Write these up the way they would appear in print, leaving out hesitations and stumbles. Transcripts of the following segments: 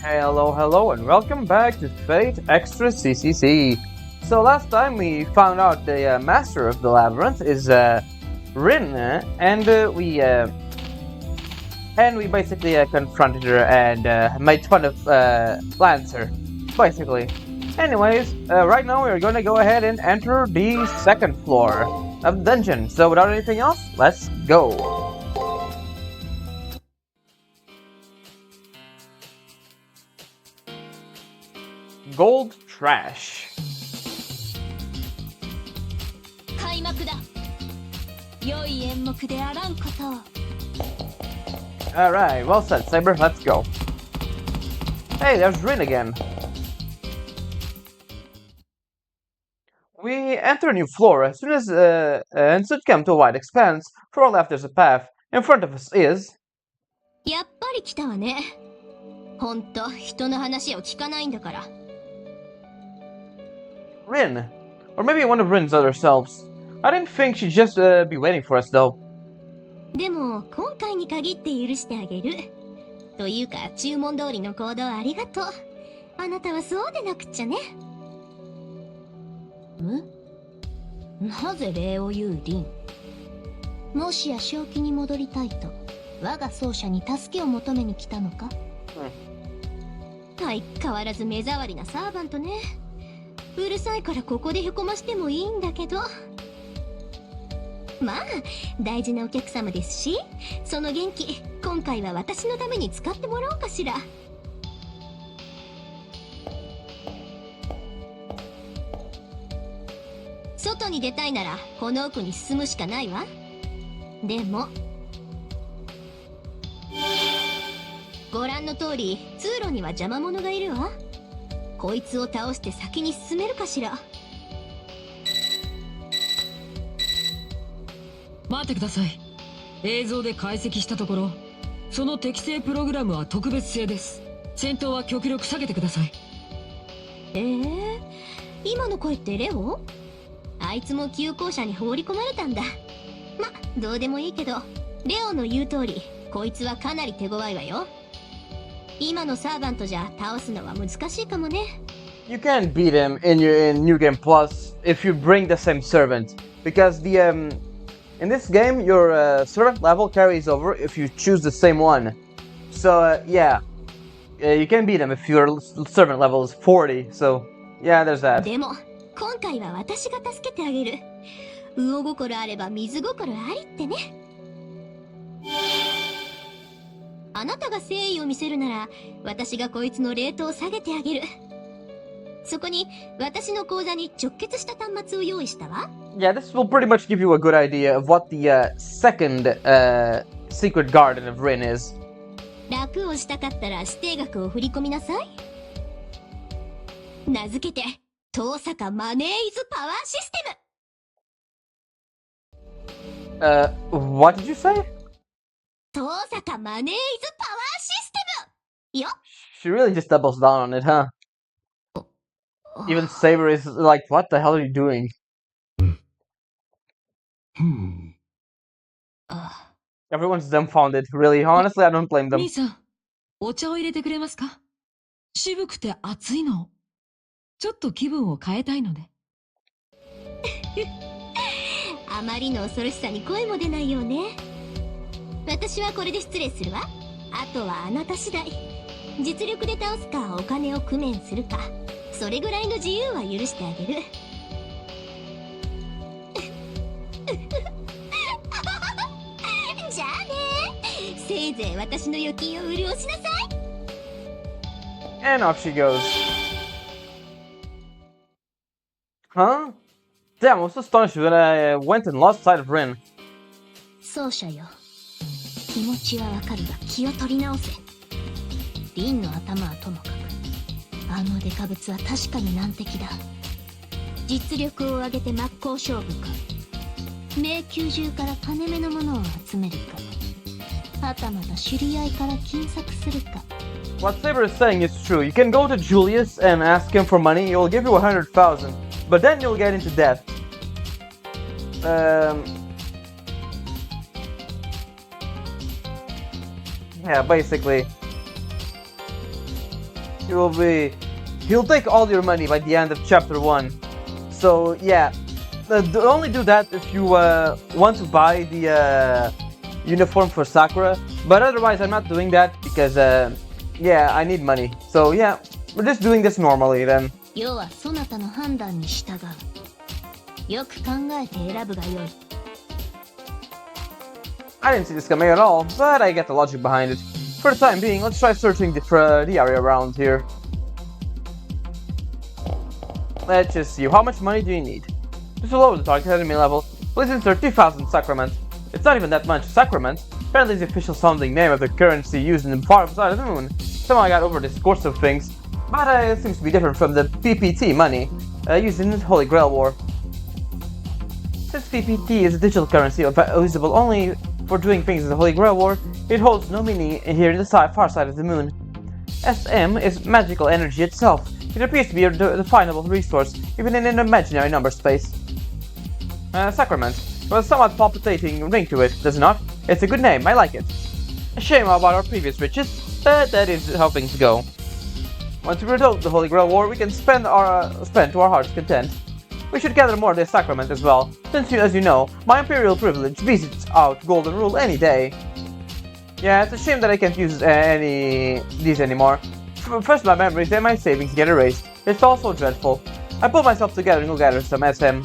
Hello, and welcome back to Fate Extra CCC. So last time we found out the master of the labyrinth is Rin, and we basically confronted her and made fun of Lancer, basically. Anyways, right now we're going to go ahead and enter the second floor of the dungeon. So without anything else, let's go. Gold trash. Alright, well said, Saber, let's go. Hey, there's Rin again. We enter a new floor. As soon as and soon come to a wide expanse. To our left there's a path. In front of us is... Rin. Or maybe one of Rin's other selves. I didn't think she'd just be waiting for us, though. You can't beat him in New Game Plus if you bring the same servant, because the in this game your servant level carries over if you choose the same one. So yeah, you can beat him if your servant level is 40. So yeah, there's that. Yeah, this will pretty much give you a good idea of what the second secret garden of Rin is. What did you say? She really just doubles down on it, huh? Even Saber is like, what the hell are you doing? Everyone's dumbfounded, really. Honestly, I don't blame them. And off she goes. Huh? Damn, I was astonished when I went and lost sight of Rin. What Saber is saying is true. You can go to Julius and ask him for money. He'll give you 100,000, but then you'll get into debt. Yeah, basically. he'll take all your money by the end of chapter 1. So yeah, only do that if you want to buy the uniform for Sakura, but otherwise I'm not doing that because yeah, I need money. So yeah, we're just doing this normally then. 要はそなたの判断に従う。よく考えて選ぶがよい。I didn't see this coming at all, but I get the logic behind it. For the time being, let's try searching the area around here. Let's just see, how much money do you need? Just to lower the target enemy level, please insert 2,000 sacrament. It's not even that much. Sacrament apparently is the official sounding name of the currency used in the far side of the moon. Somehow I got over this course of things, but it seems to be different from the PPT money used in the Holy Grail War. Since PPT is a digital currency usable only for doing things in the Holy Grail War, it holds no meaning here in the far side of the moon. SM is magical energy itself. It appears to be a definable resource, even in an imaginary number space. Sacrament. Well, a somewhat palpitating ring to it, does it not? It's a good name, I like it. A shame about our previous riches, but that is how things go. Once we resolve the Holy Grail War, we can spend to our heart's content. We should gather more of this sacrament as well, since, as you know, my imperial privilege visits out Golden Rule any day. Yeah, it's a shame that I can't use these anymore. First my memories and my savings get erased. It's also dreadful. I pull myself together and go gather some SM.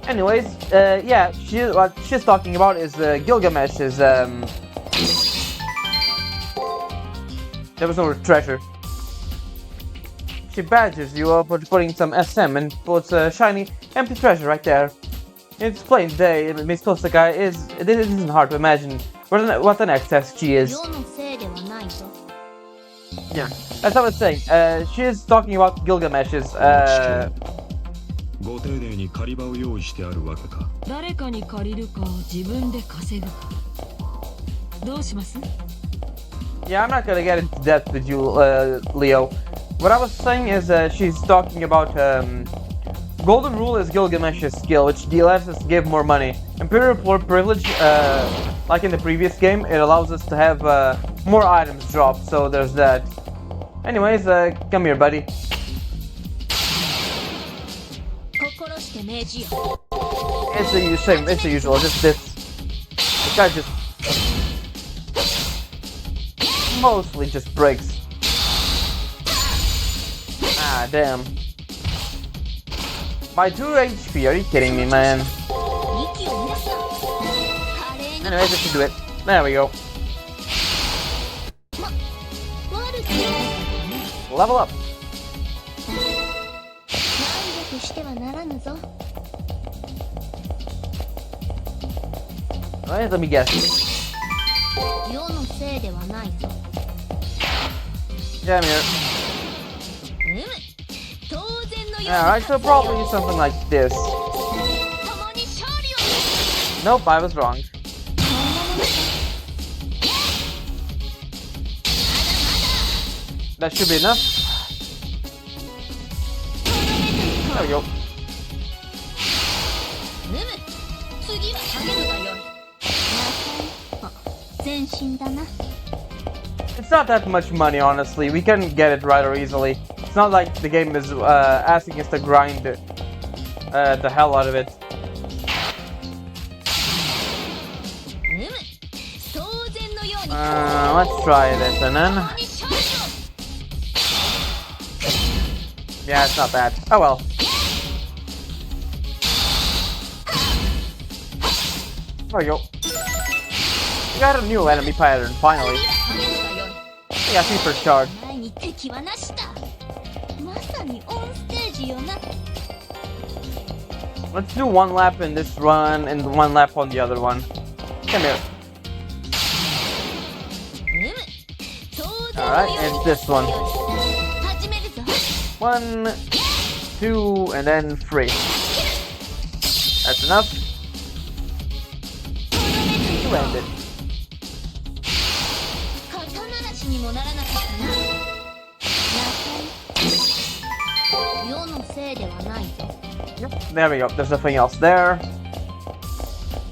Anyways, yeah, what she's talking about is Gilgamesh's, there was no treasure. She badgers you up for putting some SM and puts a shiny, empty treasure right there. It's plain day, Miss Kosaka it isn't hard to imagine what an excess she is. Yeah, as I was saying, she is talking about Gilgamesh's, ご丁寧に借り場を用意してあるわけか。誰かに借りるか自分で稼ぐか。どうします? Yeah, I'm not gonna get into depth with you, Leo. What I was saying is she's talking about Golden Rule is Gilgamesh's skill, which lets us give more money. Imperial Privilege, like in the previous game, it allows us to have more items drop, so there's that. Anyways, come here, buddy. It's the usual, just this. This guy just mostly just breaks. Ah, damn. By 2 HP, are you kidding me, man? Anyways, I should do it. There we go. Level up. Alright, let me guess. Yeah, I'm here. Alright, so probably something like this. Nope, I was wrong. That should be enough. There we go. It's not that much money, honestly. We can get it rather easily. It's not like the game is asking us to grind the hell out of it. Let's try this and then. Yeah, it's not bad. Oh well. There we go. We got a new enemy pattern, finally. Yeah, super charge. Let's do 1 lap in this run and 1 lap on the other one. Come here. Alright, and this one. 1, 2, and then 3. That's enough to end it. Yep, there we go. There's nothing else there.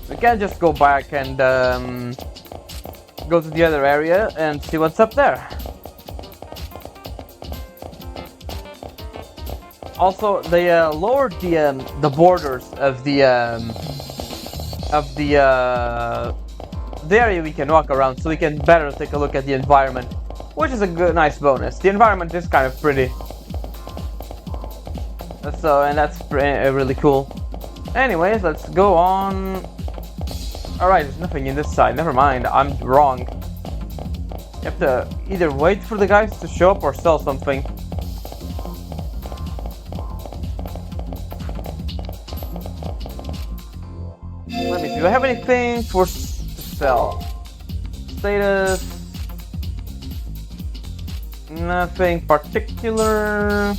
We can just go back and go to the other area and see what's up there. Also, they lowered the borders of the area we can walk around, so we can better take a look at the environment, which is a good, nice bonus. The environment is kind of pretty, so and that's really cool. Anyways, let's go on. All right, there's nothing in this side. Never mind, I'm wrong. You have to either wait for the guys to show up or sell something. Let me see. Do I have anything to sell? Status. Nothing particular.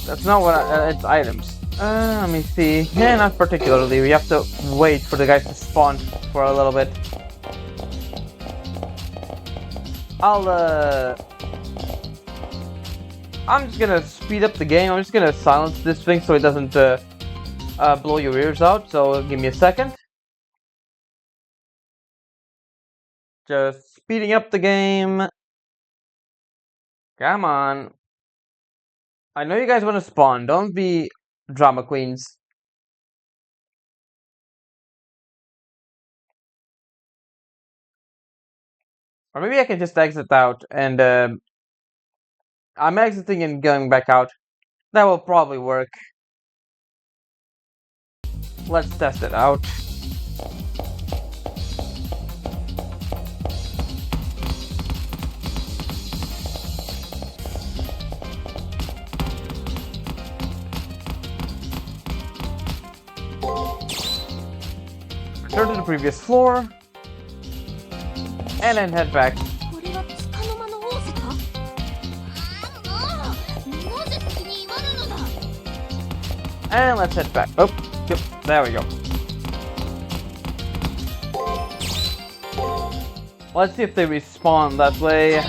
That's not what it's items. Let me see. Yeah, not particularly. We have to wait for the guys to spawn for a little bit. I'm just gonna speed up the game. I'm just gonna silence this thing so it doesn't blow your ears out. So give me a second. Just speeding up the game. Come on. I know you guys want to spawn. Don't be drama queens. Or maybe I can just exit out and I'm exiting and going back out. That will probably work. Let's test it out. Return to the previous floor. And then head back. And let's head back. Oh, yep, there we go. Let's see if they respawn that way.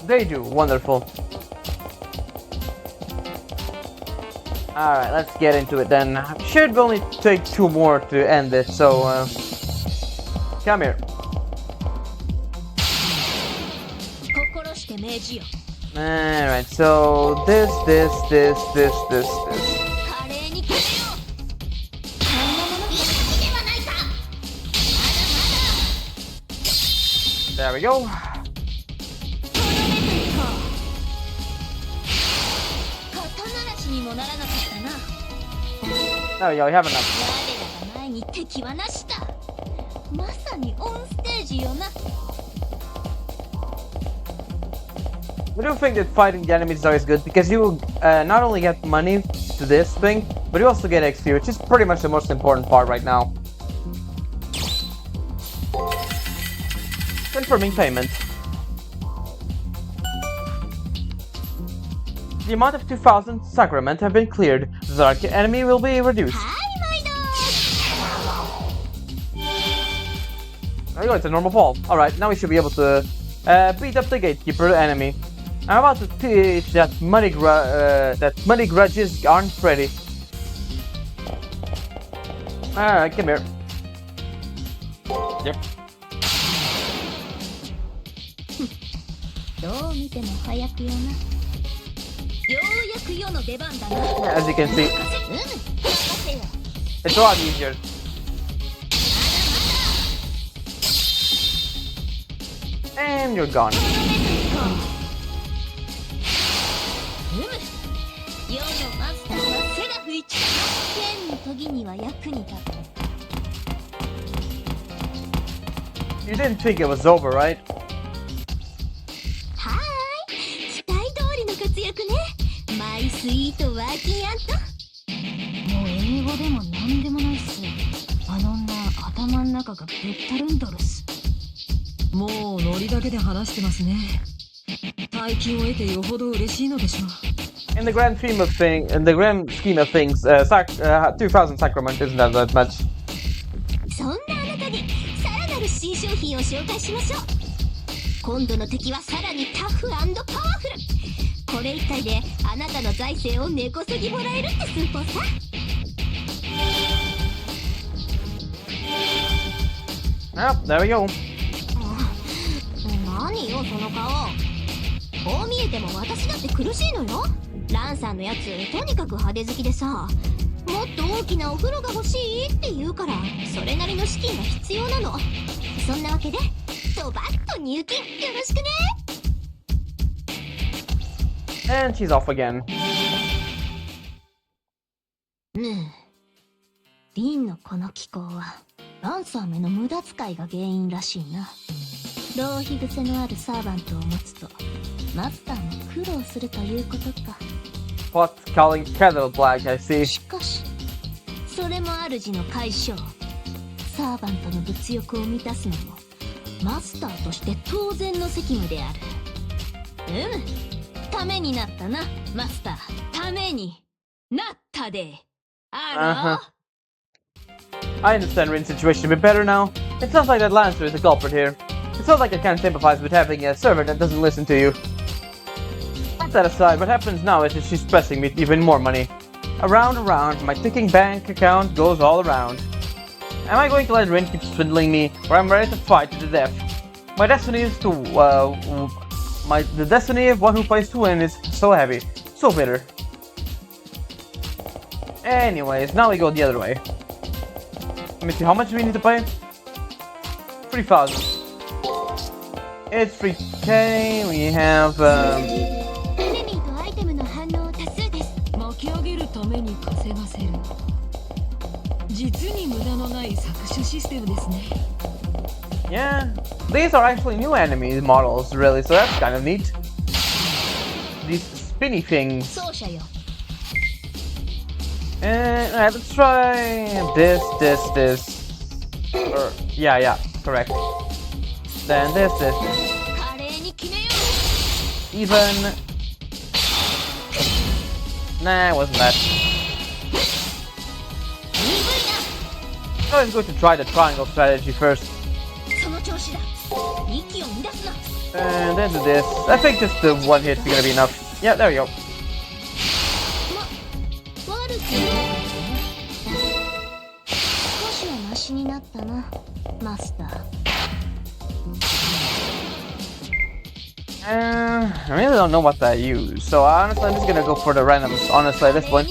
They do, wonderful. Alright, let's get into it then. Should only take 2 more to end this, so come here. Alright, so this. There we go. There we go, we have enough. I do think that fighting the enemies is always good because you not only get money to this thing, but you also get XP, which is pretty much the most important part right now. Confirming payment. The amount of 2,000 sacrament have been cleared. The Zark enemy will be reduced. There you go, it's a normal fall. Alright, now we should be able to beat up the gatekeeper enemy. I'm about to teach that money grudges aren't pretty. Alright, come here. Yep. As you can see, it's a lot easier. And you're gone. You didn't think it was over, right? In the grand scheme of things, 2,000 sacrament isn't that much. Oh, there we go. 何よその顔。こう見えても私だって苦しいのよ。ランさんのやつとにかく派手好きでさ、もっと大きなお風呂が欲しいって言うから、それなりの資金が必要なの。そんなわけでドバッと入金よろしくね。 And she's off again. リンのこの気候はランサーめの無駄遣いが原因らしいな。浪費癖のあるサーバントを持つとマスターも苦労するということか。 What's calling kettle black, I see. しかしそれも主の解消。サーバントの物欲を満たすのもマスターとして当然の責務である。ためになったなマスター。ためになったであろ。I understand Rin's situation a bit better now. It sounds like that Lancer is the culprit here. It sounds like I can't sympathize with having a servant that doesn't listen to you. Put that aside, what happens now is that she's pressing me even more money. Around, my ticking bank account goes all around. Am I going to let Rin keep swindling me, or I'm ready to fight to the death? My destiny is to, the destiny of one who plays to win is so heavy, so bitter. Anyways, now we go the other way. Let me see, how much do we need to pay? 3,000. It's 3k, we have, エネミーとアイテムの反応多数です。巻き上げるために稼がせる。実に無駄のない搾取システムですね。yeah, these are actually new enemy models, really, so that's kind of neat. These spinny things. 奏者よ。And alright, let's try this. Or, yeah, correct. Then this. 華麗に決めよう。 Even. Nah, it wasn't that. I was going to try the triangle strategy first. その調子だ。息を乱すな。 And then do this. I think just the one hit is gonna be enough. Yeah, there we go. 悪くない。少しはマシになったな、マスター。I really don't know what I use, so honestly I'm just gonna go for the randoms, honestly, at this point.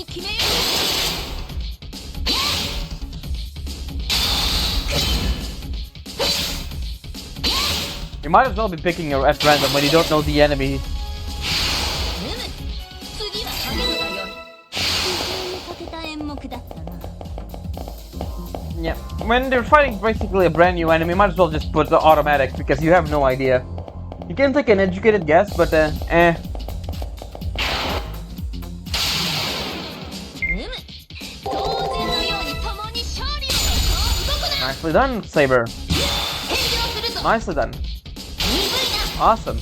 You might as well be picking at random when you don't know the enemy. Yeah, when they're fighting basically a brand new enemy, might as well just put the automatic because you have no idea. You can take an educated guess, but Nicely done, Saber. Nicely done. Awesome.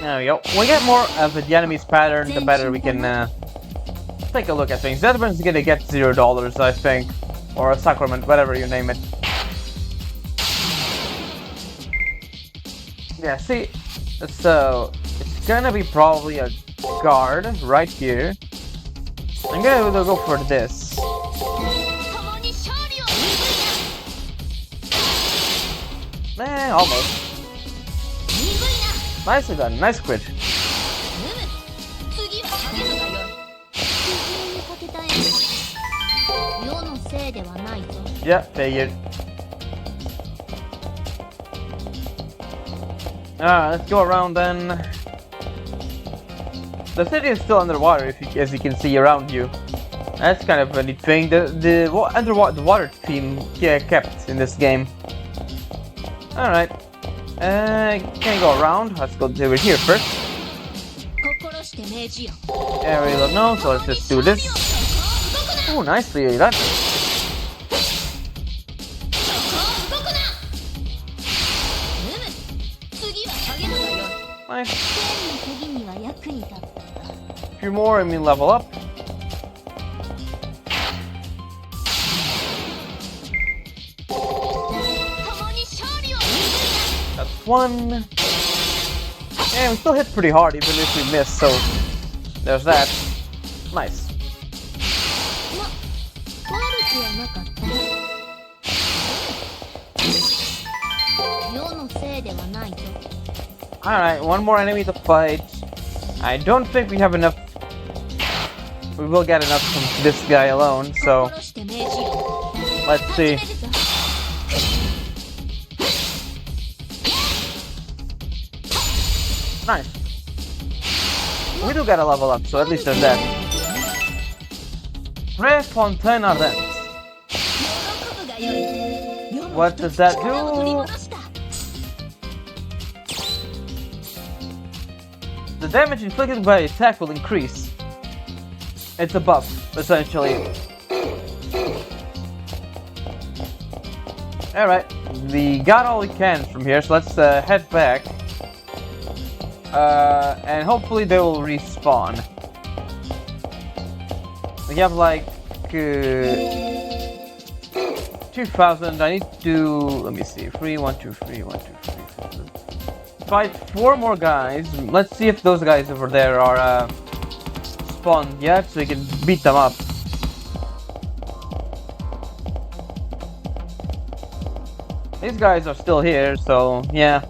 There we go. When we get more of the enemy's pattern, the better we can take a look at things. The other one's gonna get $0, I think. Or a sacrament, whatever you name it. Yeah, see? So, it's gonna be probably a guard right here. I'm gonna go for this. Almost. Nicely done, nice crit. Yeah, figured. Let's go around then. The city is still underwater, as you can see around you. That's kind of a neat thing. The water theme kept in this game. Alright. Can go around. Let's go over here first. Yeah, we don't know, so let's just do this. Oh, nicely done. Nice. A few more and we level up. That's one. And we still hit pretty hard even if we miss, so there's that. Nice. Alright, one more enemy to fight. I don't think we have enough. We will get enough from this guy alone, so let's see. Nice. We do gotta level up, so at least there's that. Fontaine Ardent. What does that do? The damage inflicted by attack will increase. It's a buff, essentially. Alright, we got all we can from here, so let's head back. And hopefully they will respawn. We have like 2,000. I need to, let me see, 3, 1, 2, 3, 1, 2, 3, 4. Fight 4 more guys. Let's see if those guys over there are spawned yet, so we can beat them up. These guys are still here, so yeah.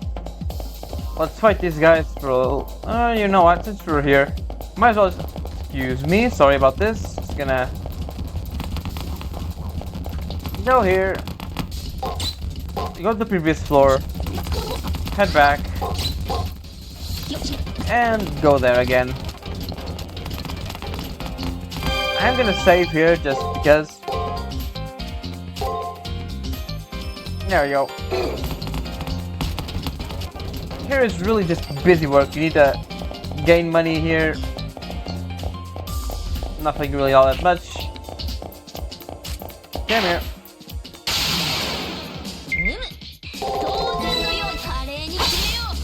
Let's fight these guys for. You know what? Since we're here, might as well just. Excuse me. Sorry about this. Just gonna go here. Go to the previous floor. Head back. And go there again. I'm gonna save here just because. There we go. Here is really just busy work. You need to gain money here. Nothing really all that much. Come here.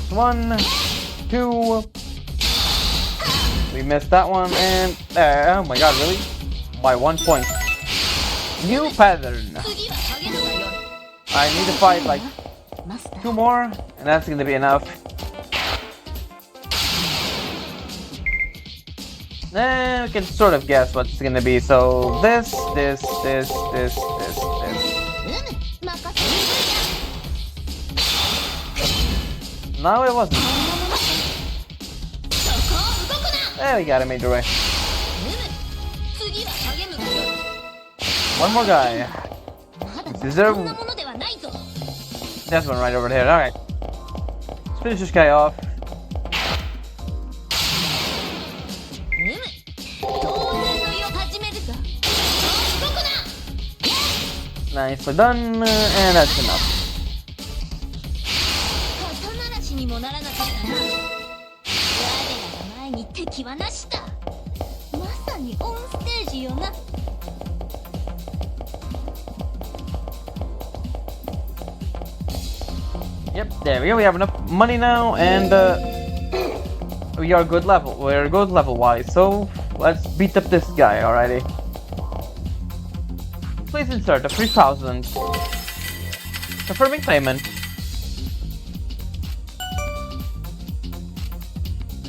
One, two. We missed that one, and there. Oh my god, really? By 1 point. New pattern. I need to fight like 2 more, and that's gonna be enough. Then we can sort of guess what it's gonna be. So this. No, it wasn't. There we got it made the way. One more guy. Is there? That's one right over there. Alright. Let's finish this guy off. Nicely done, and that's enough. Yep, there we go. We have enough money now, and we are good level. We're good level-wise, so let's beat up this guy already. Please insert a 3,000. Confirming payment.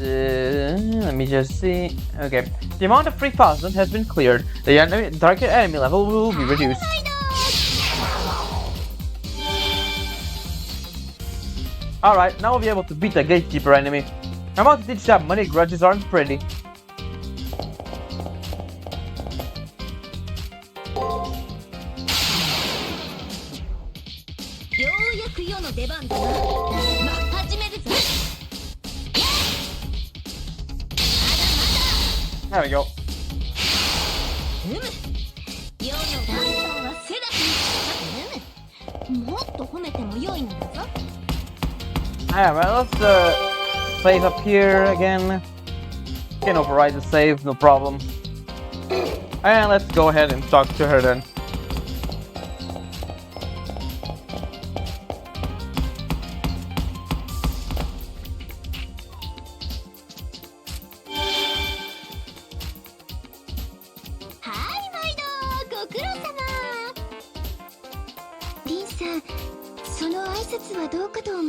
Let me just see. Okay, the amount of 3,000 has been cleared. The target enemy level will be reduced. Alright, now we'll be able to beat the gatekeeper enemy. I'm about to teach that money grudges aren't pretty. There we go. Alright, let's save up here again. Can override the save, no problem. And let's go ahead and talk to her then.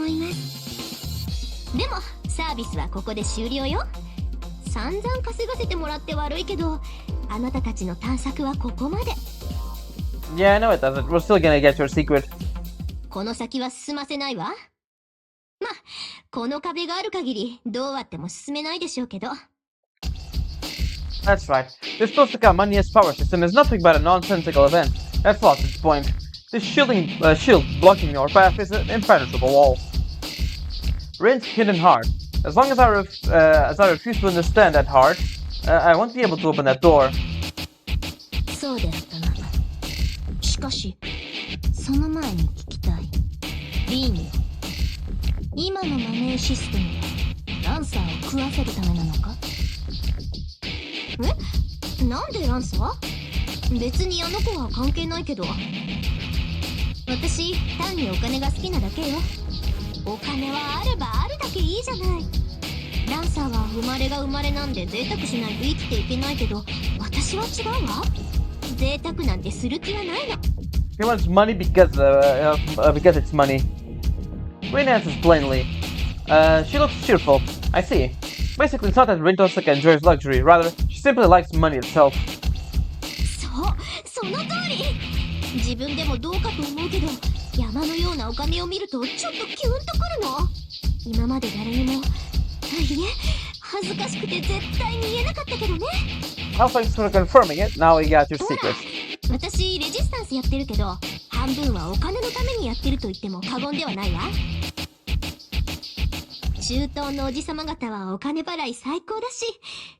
Rin でもサービスはここで終了よ。散々稼がせてもらって悪いけど、あなたたちの探索はここまで。Yeah, I know it doesn't. We're still gonna get your secret. この先は進ませないわ。ま、この壁がある限りどうあっても進めないでしょうけど。That's right. This Tosaka Mania's power system is nothing but a nonsensical event. That's lost its point. This shield blocking your path is an impenetrable wall. Rin's hidden heart. As long as I refuse to understand that heart, I won't be able to open that door. そうであったな。しかし、その前に聞きたい。リン、今のマネーシステムはランサーを食わせるためなのか？え？なんでランサー？別にあの子は関係ないけど。私、単にお金が好きなだけよ。お金はあればあるだけいいじゃない。ランサーは生まれが生まれなんで贅沢しないと生きていけないけど、私は違うわ。贅沢なんてする気はないの。He wants money because it's money. Rin answers plainly. She looks cheerful. I see. Basically, it's not that Rin Tosaka enjoys luxury. Rather, she simply likes money itself. そう、その通り。自分でもどうかと思うけど、山のようなお金を見るとちょっとキュンとくるの。今まで誰にも、いえ、恥ずかしくて絶対に言えなかったけどね。Well, thanks for confirming it. Now we got your secret. 私、レジスタンスやってるけど、半分はお金のためにやってると言っても過言ではないわ。中東のおじさま方はお金払い最高だし、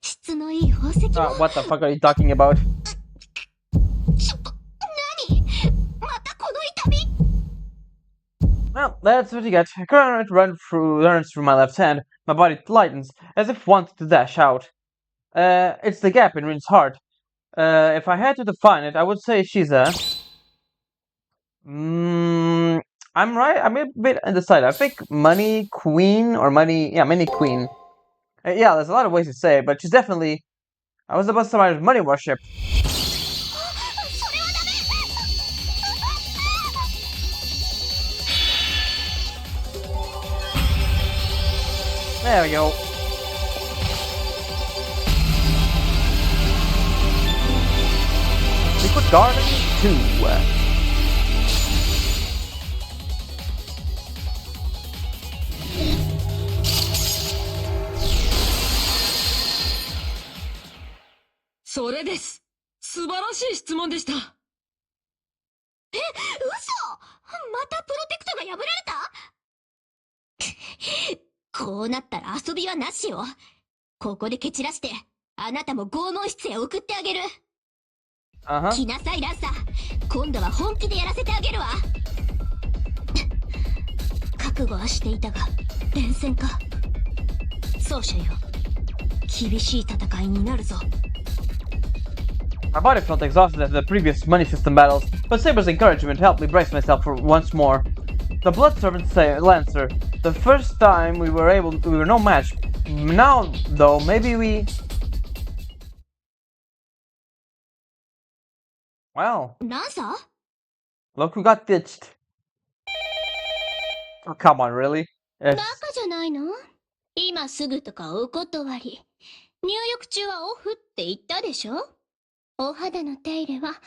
質のいい宝石も。What the fuck are you talking about? ちょっと、何？またこの痛み。Well, that's what you get. A current runs through my left hand. My body lightens, as if wanting to dash out. It's the gap in Rin's heart. If I had to define it, I would say she's a... I'm right. I'm a bit undecided. I think money queen or money... Yeah, money queen. Yeah, there's a lot of ways to say it, but she's definitely... I was about to say money worship. There we go. Liquid Garden 2. Soです。素晴らしい質問でした。え、嘘！またプロテクトが破られた？こうなったら遊びはなしよ。ここで蹴散らして、あなたも拷問室へ送ってあげる。来なさいランサー。今度は本気でやらせてあげるわ。覚悟はしていたが、連戦か。奏者よ。厳しい戦いになるぞ。My body felt exhausted after the previous money system battles, but Saber's encouragement helped me brace myself for once more. The blood servant Lancer. The first time we were no match. Now, though, maybe we... Well... Lancer? Look who got ditched. Oh, come on, really? バカじゃないの？今すぐとかお断り。入浴中はオフって言ったでしょ？お肌の手入れはアイ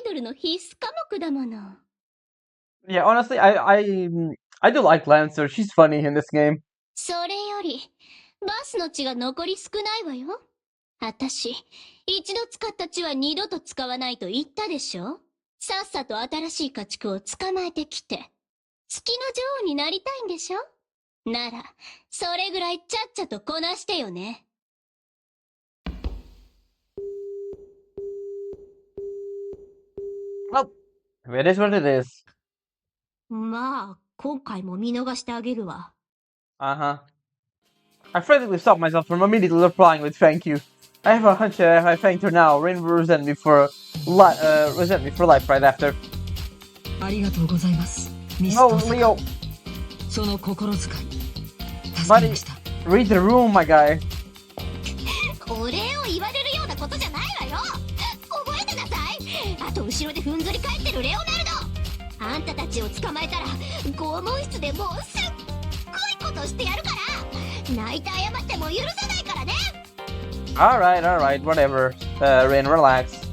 ドルの必須科目だもの。Yeah, honestly, I do like Lancer. She's funny in this game. それより、バスの血が残り少ないわよ。あたし、一度使った血は二度と使わないと言ったでしょ？さっさと新しい家畜を捕まえてきて、月の女王になりたいんでしょ？なら、それぐらいちゃっちゃとこなしてよね。Well, it is what it is. まあ、今回も見逃してあげるわ。I frantically stopped myself from immediately replying with thank you. I have a hunch that if I thanked her now, Rin will resent me for life right after. ありがとうございます。Oh, Leo. その心遣い、助かりました。Read the room, my guy. お礼を言われるようなことじゃないわよ。覚えてなさい。あと後ろでふんぞり返ってるレオナルド。あんたたちを捕まえたら拷問室でもうすっごいことしてやるから。泣いて謝っても許さないからね。Alright, whatever. Rin, relax.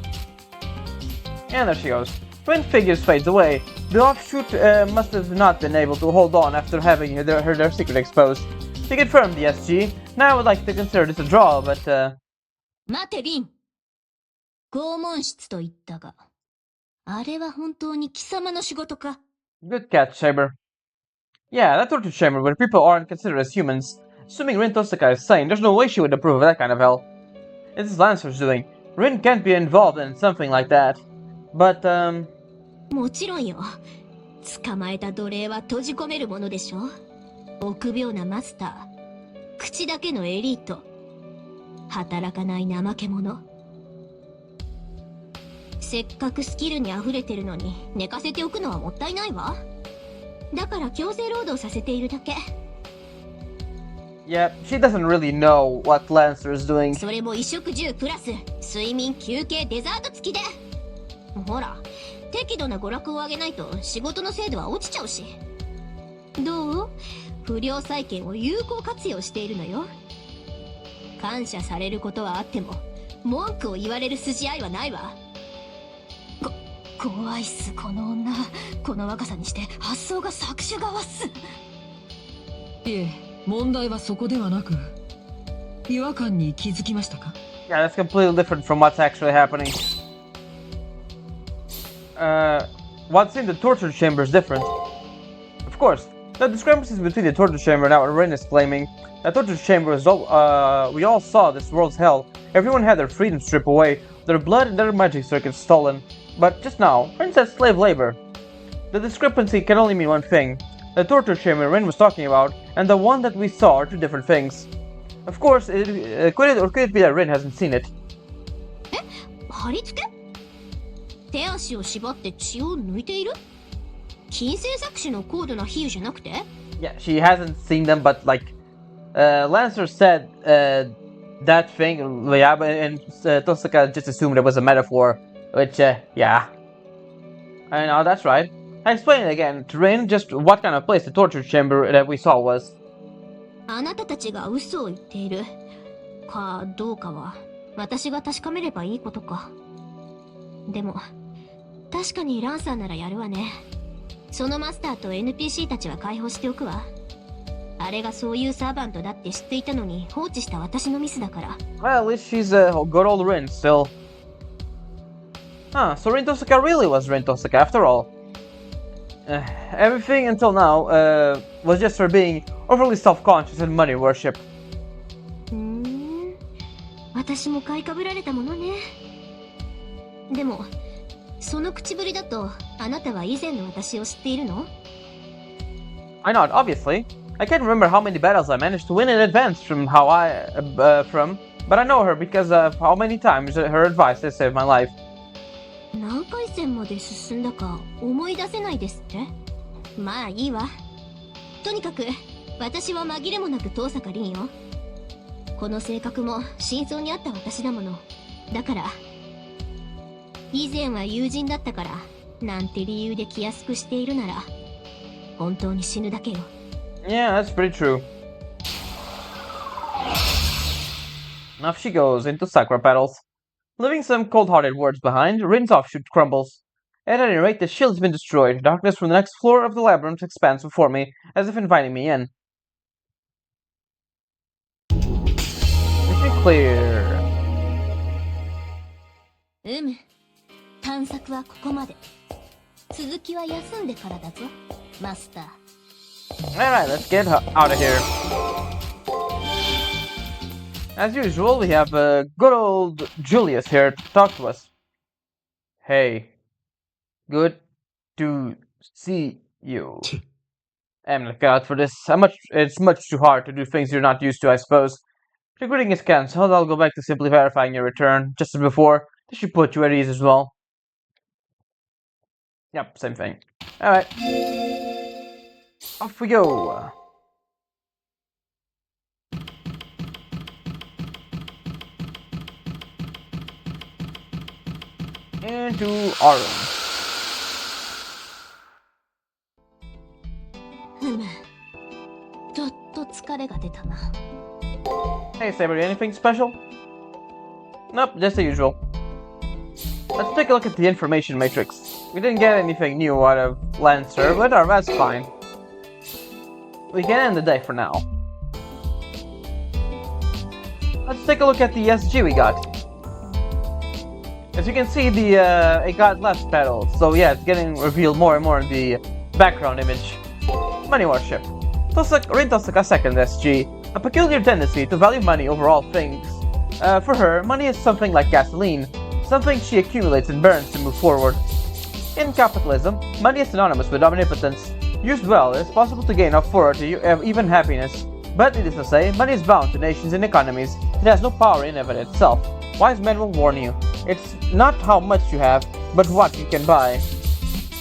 And there she goes. Rin figures fades away. The offshoot must have not been able to hold on after having their secret exposed. To confirm the SG, now I would like to consider this a draw, but 待てリン。拷問室と言ったが、あれは本当に貴様の仕事か？ good catch, Saber. Yeah, that torture chamber where people aren't considered as humans. Assuming Rin Tosaka is sane, there's no way she would approve of that kind of hell. This is Lancer's doing. Rin can't be involved in something like that. But, もちろんよ。捕まえた奴隷は閉じ込めるものでしょ。臆病なマスター。口だけのエリート。働かない怠け者。せっかくスキルに溢れてるのに寝かせておくのはもったいないわ。だから強制労働させているだけ。yeah, she doesn't really know what Lancer is doing. それも衣食住プラス睡眠休憩デザート付きで。ほら、適度な娯楽をあげないと仕事の精度は落ちちゃうし。どう？不良債権を有効活用しているのよ。感謝されることはあっても文句を言われる筋合いはないわ。怖いっす、この女。この若さにして発想が搾取側っす。いえ、問題はそこではなく、違和感に気づきましたか？ Yeah, that's completely different from what's actually happening. What's in the torture chamber is different. Of course, the discrepancies between the torture chamber and what Rin is claiming. The torture chamber is all, we all saw this world's hell. Everyone had their freedom stripped away, their blood and their magic circuits stolen. But just now, Rin said slave labor. The discrepancy can only mean one thing. The torture chamber Rin was talking about, and the one that we saw are two different things. Of course, could it be that Rin hasn't seen it? 貼り付け？手足を縛って血を抜いている？近世搾取の高度な比喩じゃなくて？ Yeah, she hasn't seen them, but like, Lancer said that thing, yeah, and Tosaka just assumed it was a metaphor. Which, yeah. I know, that's right. I explained it again to Rin just what kind of place the torture chamber that we saw was. あなたたちが嘘を言っているかどうかは私が確かめればいいことか。でも確かにランさんならやるわね。そのマスターと NPC たちは解放しておくわ。あれがそういうサーバントだって知っていたのに放置した私のミスだから。Well, at least she's a good old Rin still. Huh, so Rin Tosaka really was Rin Tosaka after all. Everything until now was just her being overly self-conscious and money worship. 私も買いかぶられたものね。でも、その口ぶりだとあなたは以前の私を知っているの？ I nod, obviously. I can't remember how many battles I managed to win in advance but I know her because of how many times her advice has saved my life. 何回戦まで進んだか思い出せないですって？まあいいわ。とにかく私は紛れもなく遠坂凛よ。この性格も真相にあった私だもの。だから以前は友人だったからなんて理由で気安くしているなら本当に死ぬだけよ。Yeah, that's pretty true. Off she goes into Sakura battles. Leaving some cold-hearted words behind, Rin's offshoot crumbles. At any rate, the shield has been destroyed. Darkness from the next floor of the labyrinth expands before me, as if inviting me in. Mission clear. 探索はここまで。続きは休んでからだぞ、マスター。Alright, let's get out of here. As usual, we have good old Julius here to talk to us. Hey. Good to see you. I'm looking out for this. It's much too hard to do things you're not used to, I suppose. If your greeting is cancelled, I'll go back to simply verifying your return. Just as before, this should put you at ease as well. Yep, same thing. Alright. Off we go. Into our room. ちょっと疲れが出たな。Hey Saber, anything special? Nope, just the usual. Let's take a look at the information matrix. We didn't get anything new out of Lancer, but that's fine. We can end the day for now. Let's take a look at the SG we got. As you can see, it got less petals, so yeah, it's getting revealed more and more in the background image. Money worship. Rin Tosaka second SG, a peculiar tendency to value money over all things. For her, money is something like gasoline, something she accumulates and burns to move forward. In capitalism, money is synonymous with omnipotence. Used well, it is possible to gain authority, even happiness. But needless to say, money is bound to nations and economies. It has no power in and of itself. Wise men will warn you. It's not how much you have, but what you can buy.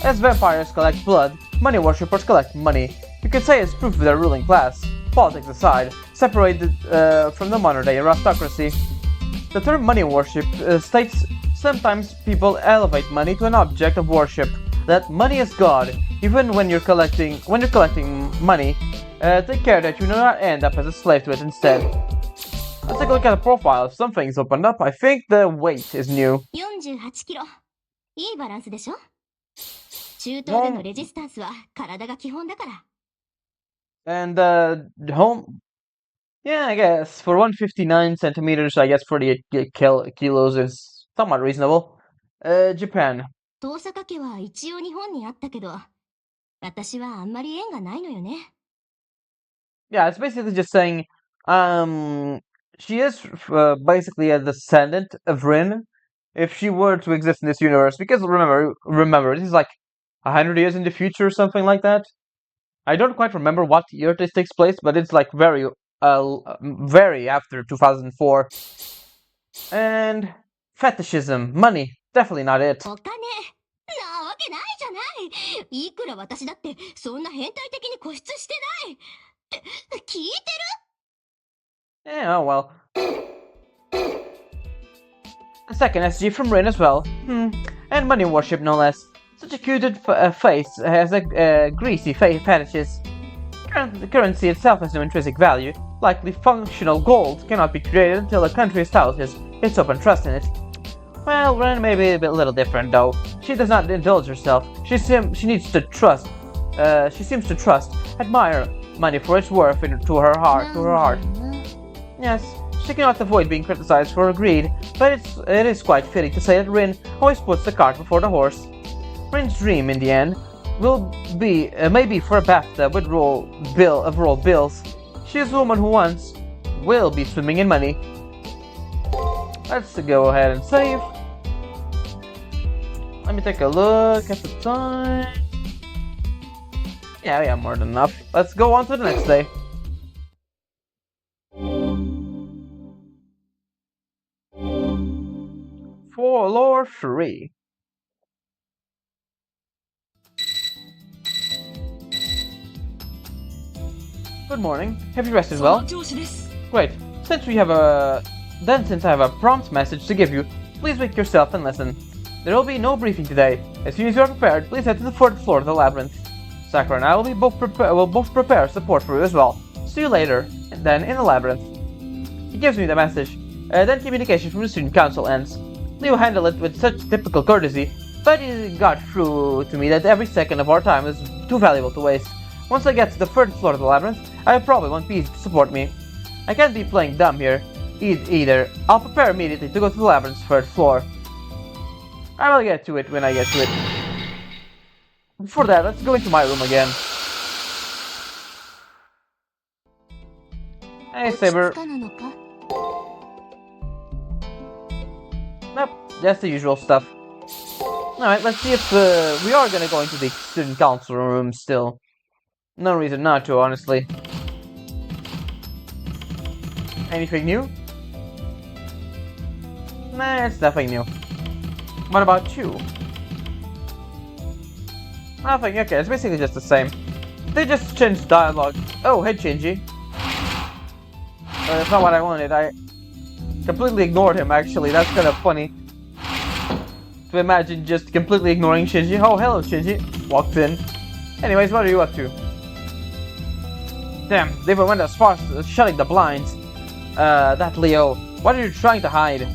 As vampires collect blood, money worshippers collect money. You could say it's proof of their ruling class. Politics aside, separated from the modern-day aristocracy. The term money worship states sometimes people elevate money to an object of worship. That money is God. Even when you're collecting money, take care that you do not end up as a slave to it instead. Let's take a look at the profile. If something's opened up, I think the weight is new. 48キロ。いいバランスでしょ？中等でのレジスタンスは体が基本だから。And home, yeah, I guess for 159 centimeters, I guess 48 kilos is somewhat reasonable. Japan. 遠坂家は一応日本にあったけど、私はあんまり縁がないのよね。Yeah, it's basically just saying, she is basically a descendant of Rin, if she were to exist in this universe. Because remember, this is like 100 years in the future or something like that. I don't quite remember what year this takes place, but it's like very after 2004. And fetishism, money, definitely not it. お金なわけないじゃない。いくら私だってそんな変態的に固執してない。聞いてる？ Yeah, oh well. A second SG from Rin as well. And money worship no less. Such a cute face has a greasy fetishes. The currency itself has no intrinsic value. Likely functional gold cannot be created until a country establishes its open trust in it. Well, Ren may be a little different though. She does not indulge herself. She needs to trust. She seems to trust, admire money for its worth to her heart. Yes, she cannot avoid being criticized for her greed, but it is quite fitting to say that Rin always puts the cart before the horse. Rin's dream, in the end, will be maybe for a bathtub with rolled bills. She is a woman who once will be swimming in money. Let's go ahead and save. Let me take a look at the time. Yeah, we have more than enough. Let's go on to the next day. Floor 3. Good morning. Have you rested well? Great. Since I have a prompt message to give you, please wake yourself and listen. There will be no briefing today. As soon as you are prepared, please head to the fourth floor of the labyrinth. Sakura and I will both prepare support for you as well. See you later, and then in the labyrinth. He gives me the message. Then communication from the student council ends. Leo handled it with such typical courtesy, but it got through to me that every second of our time is too valuable to waste. Once I get to the third floor of the labyrinth, I probably won't be easy to support me. I can't be playing dumb here either. I'll prepare immediately to go to the labyrinth's third floor. I will get to it when I get to it. Before that, let's go into my room again. Hey, Saber. Nope, that's the usual stuff. Alright, let's see if we are gonna go into the student council room still. No reason not to, honestly. Anything new? Nah, it's nothing new. What about you? Nothing, okay, it's basically just the same. They just changed dialogue. Oh, hey Shinji. That's not what I wanted. I completely ignored him, actually. That's kind of funny. To imagine just completely ignoring Shinji. Oh, hello Shinji. Walked in. Anyways, what are you up to? Damn, they went as far as shutting the blinds. That Leo. What are you trying to hide?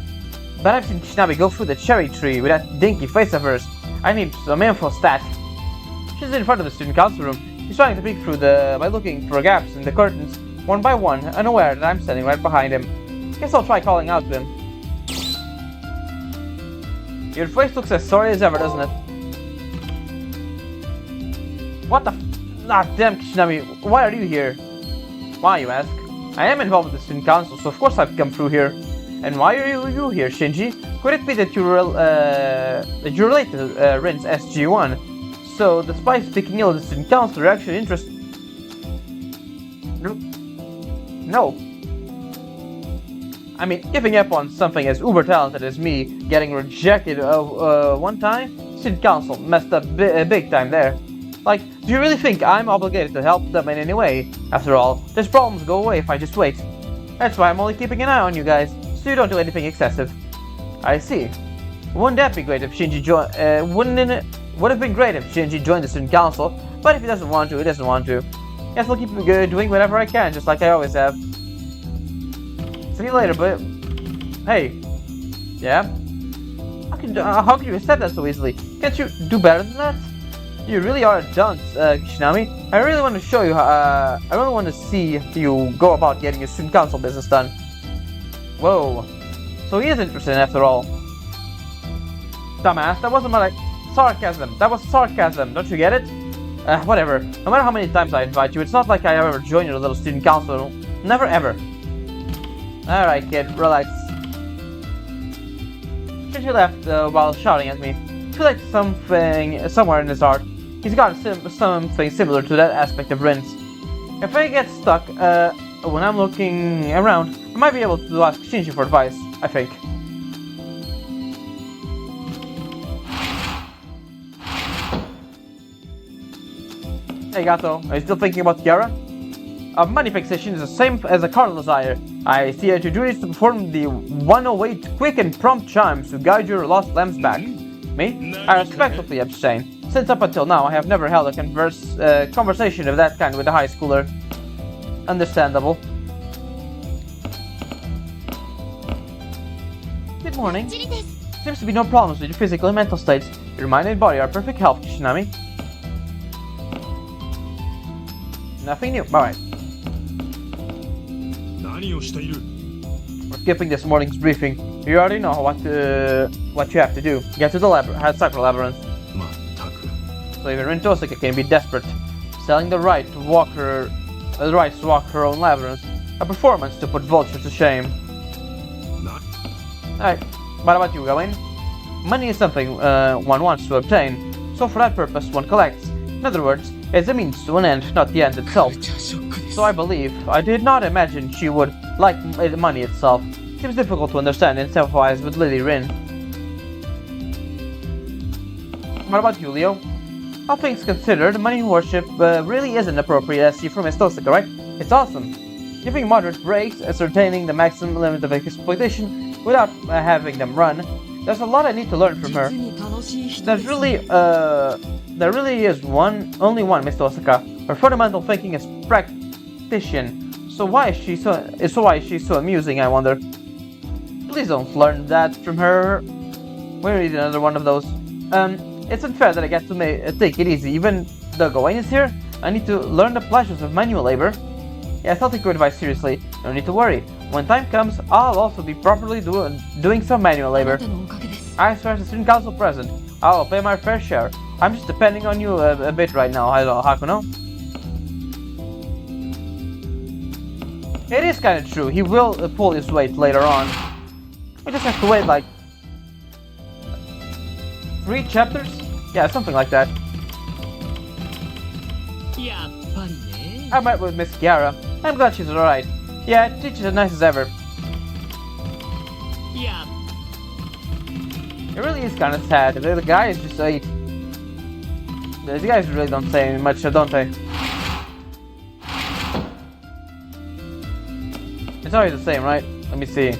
But I've seen Shinabi go through the cherry tree with that dinky face of hers. I need some info stat. She's in front of the student council room. He's trying to peek through by looking for gaps in the curtains, one by one, unaware that I'm standing right behind him. Guess I'll try calling out to him. Your face looks as sorry as ever, doesn't it? What the damn, Kishinami, why are you here? Why, you ask? I am involved with the student council, so of course I've come through here. And why are you here, Shinji? Could it be that you're related to Rin's SG-1? So, despite speaking ill of the student council, you're actually interested... No. I mean, giving up on something as uber-talented as me, getting rejected one time? Student council messed up big time there. Like, do you really think I'm obligated to help them in any way? After all, these problems go away if I just wait. That's why I'm only keeping an eye on you guys, so you don't do anything excessive. I see. Wouldn't that be great if Shinji would have been great if Shinji joined the student council, but if he doesn't want to, he doesn't want to. Guess I'll keep doing whatever I can, just like I always have. See you later, but... Hey. Yeah? How can you accept that so easily? Can't you do better than that? You really are a dunce, Kishinami. I really want to show you I really want to see you go about getting your student council business done. Whoa. So he is interested after all. Dumbass, that wasn't like sarcasm. That was sarcasm, don't you get it? Whatever. No matter how many times I invite you, it's not like I ever join your little student council. Never ever. Alright, kid, relax. Shinji left while shouting at me. He liked something somewhere in his heart. He's got something similar to that aspect of Rin's. If I get stuck when I'm looking around, I might be able to ask Shinji for advice, I think. Hey Gato, are you still thinking about Kiara? A money fixation is the same as a carnal desire. I see that your duty is to perform the 108 quick and prompt chimes to guide your lost lambs back. Me? I respectfully abstain. Since up until now, I have never held a conversation of that kind with a high schooler. Understandable. Good morning. Seems to be no problems with your physical and mental states. Your mind and body are perfect health, Kishinami. Nothing new. Alright. We're skipping this morning's briefing. You already know what you have to do. Get to the Sakura Labyrinth. So even Rin can be desperate, selling the right to walk her own labyrinth, a performance to put vultures to shame. Alright, what about you, Gawain? Money is something one wants to obtain, so for that purpose one collects. In other words, it's a means to an end, not the end itself. So I did not imagine she would like money itself. Seems difficult to understand and sympathize with Lily Rin. What about you, Leo? All things considered, money worship really isn't appropriate as you from Mistosaka, right? It's awesome. Giving moderate breaks, ascertaining the maximum limit of exploitation without having them run. There's a lot I need to learn from her. There really is only one Mistosaka. Her fundamental thinking is practition. So why is she so amusing, I wonder? Please don't learn that from her. We need another one of those. It's unfair that I get to take it easy. Even though Gawain is here, I need to learn the pleasures of manual labor. Yes, I'll take your advice seriously. No need to worry. When time comes, I'll also be properly doing some manual labor. I swear as the student council president, I'll pay my fair share. I'm just depending on you a bit right now, Hakuno. It is kind of true. He will pull his weight later on. We just have to wait like 3 chapters? Yeah, something like that. I met with Miss Kiara. I'm glad she's alright. Yeah, teacher's as nice as ever. It really is kind of sad. The guy is just 8. These guys really don't say much, don't they? It's always the same, right? Let me see.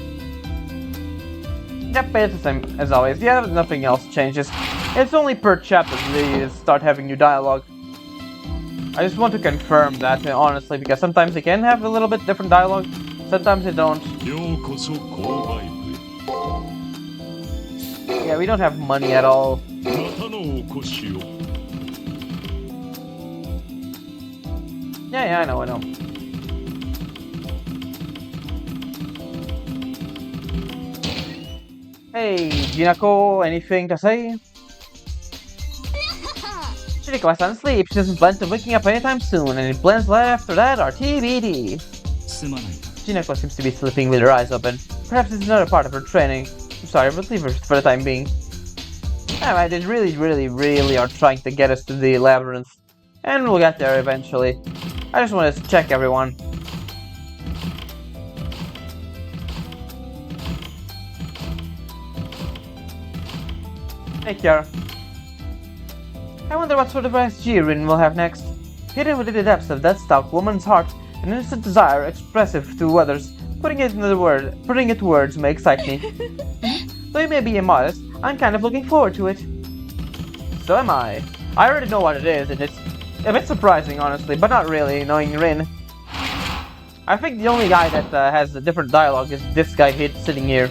Yep, it's the same as always. Yeah, nothing else changes. It's only per chapter they start having new dialogue. I just want to confirm that, honestly, because sometimes they can have a little bit different dialogue, sometimes they don't. Yeah, we don't have money at all. またのお越しを Yeah, I know. Hey, Jinako, anything to say? She requests on sleep. She doesn't plan to waking up anytime soon, and any plans after that are TBD. すまないな Jinako seems to be sleeping with her eyes open. Perhaps it's another part of her training. I'm sorry, but leave her for the time being. Alright, they really are trying to get us to the labyrinth. And we'll get there eventually. I just wanted to check everyone. Hey, Kiara. I wonder what sort of SG Rin will have next. Hidden within the depths of that stout woman's heart, an innocent desire expressive to others. Putting it to words may excite me. Though it may be immodest, I'm kind of looking forward to it. So am I. I already know what it is, and it's a bit surprising, honestly, but not really, knowing Rin. I think the only guy that has a different dialogue is this guy sitting here.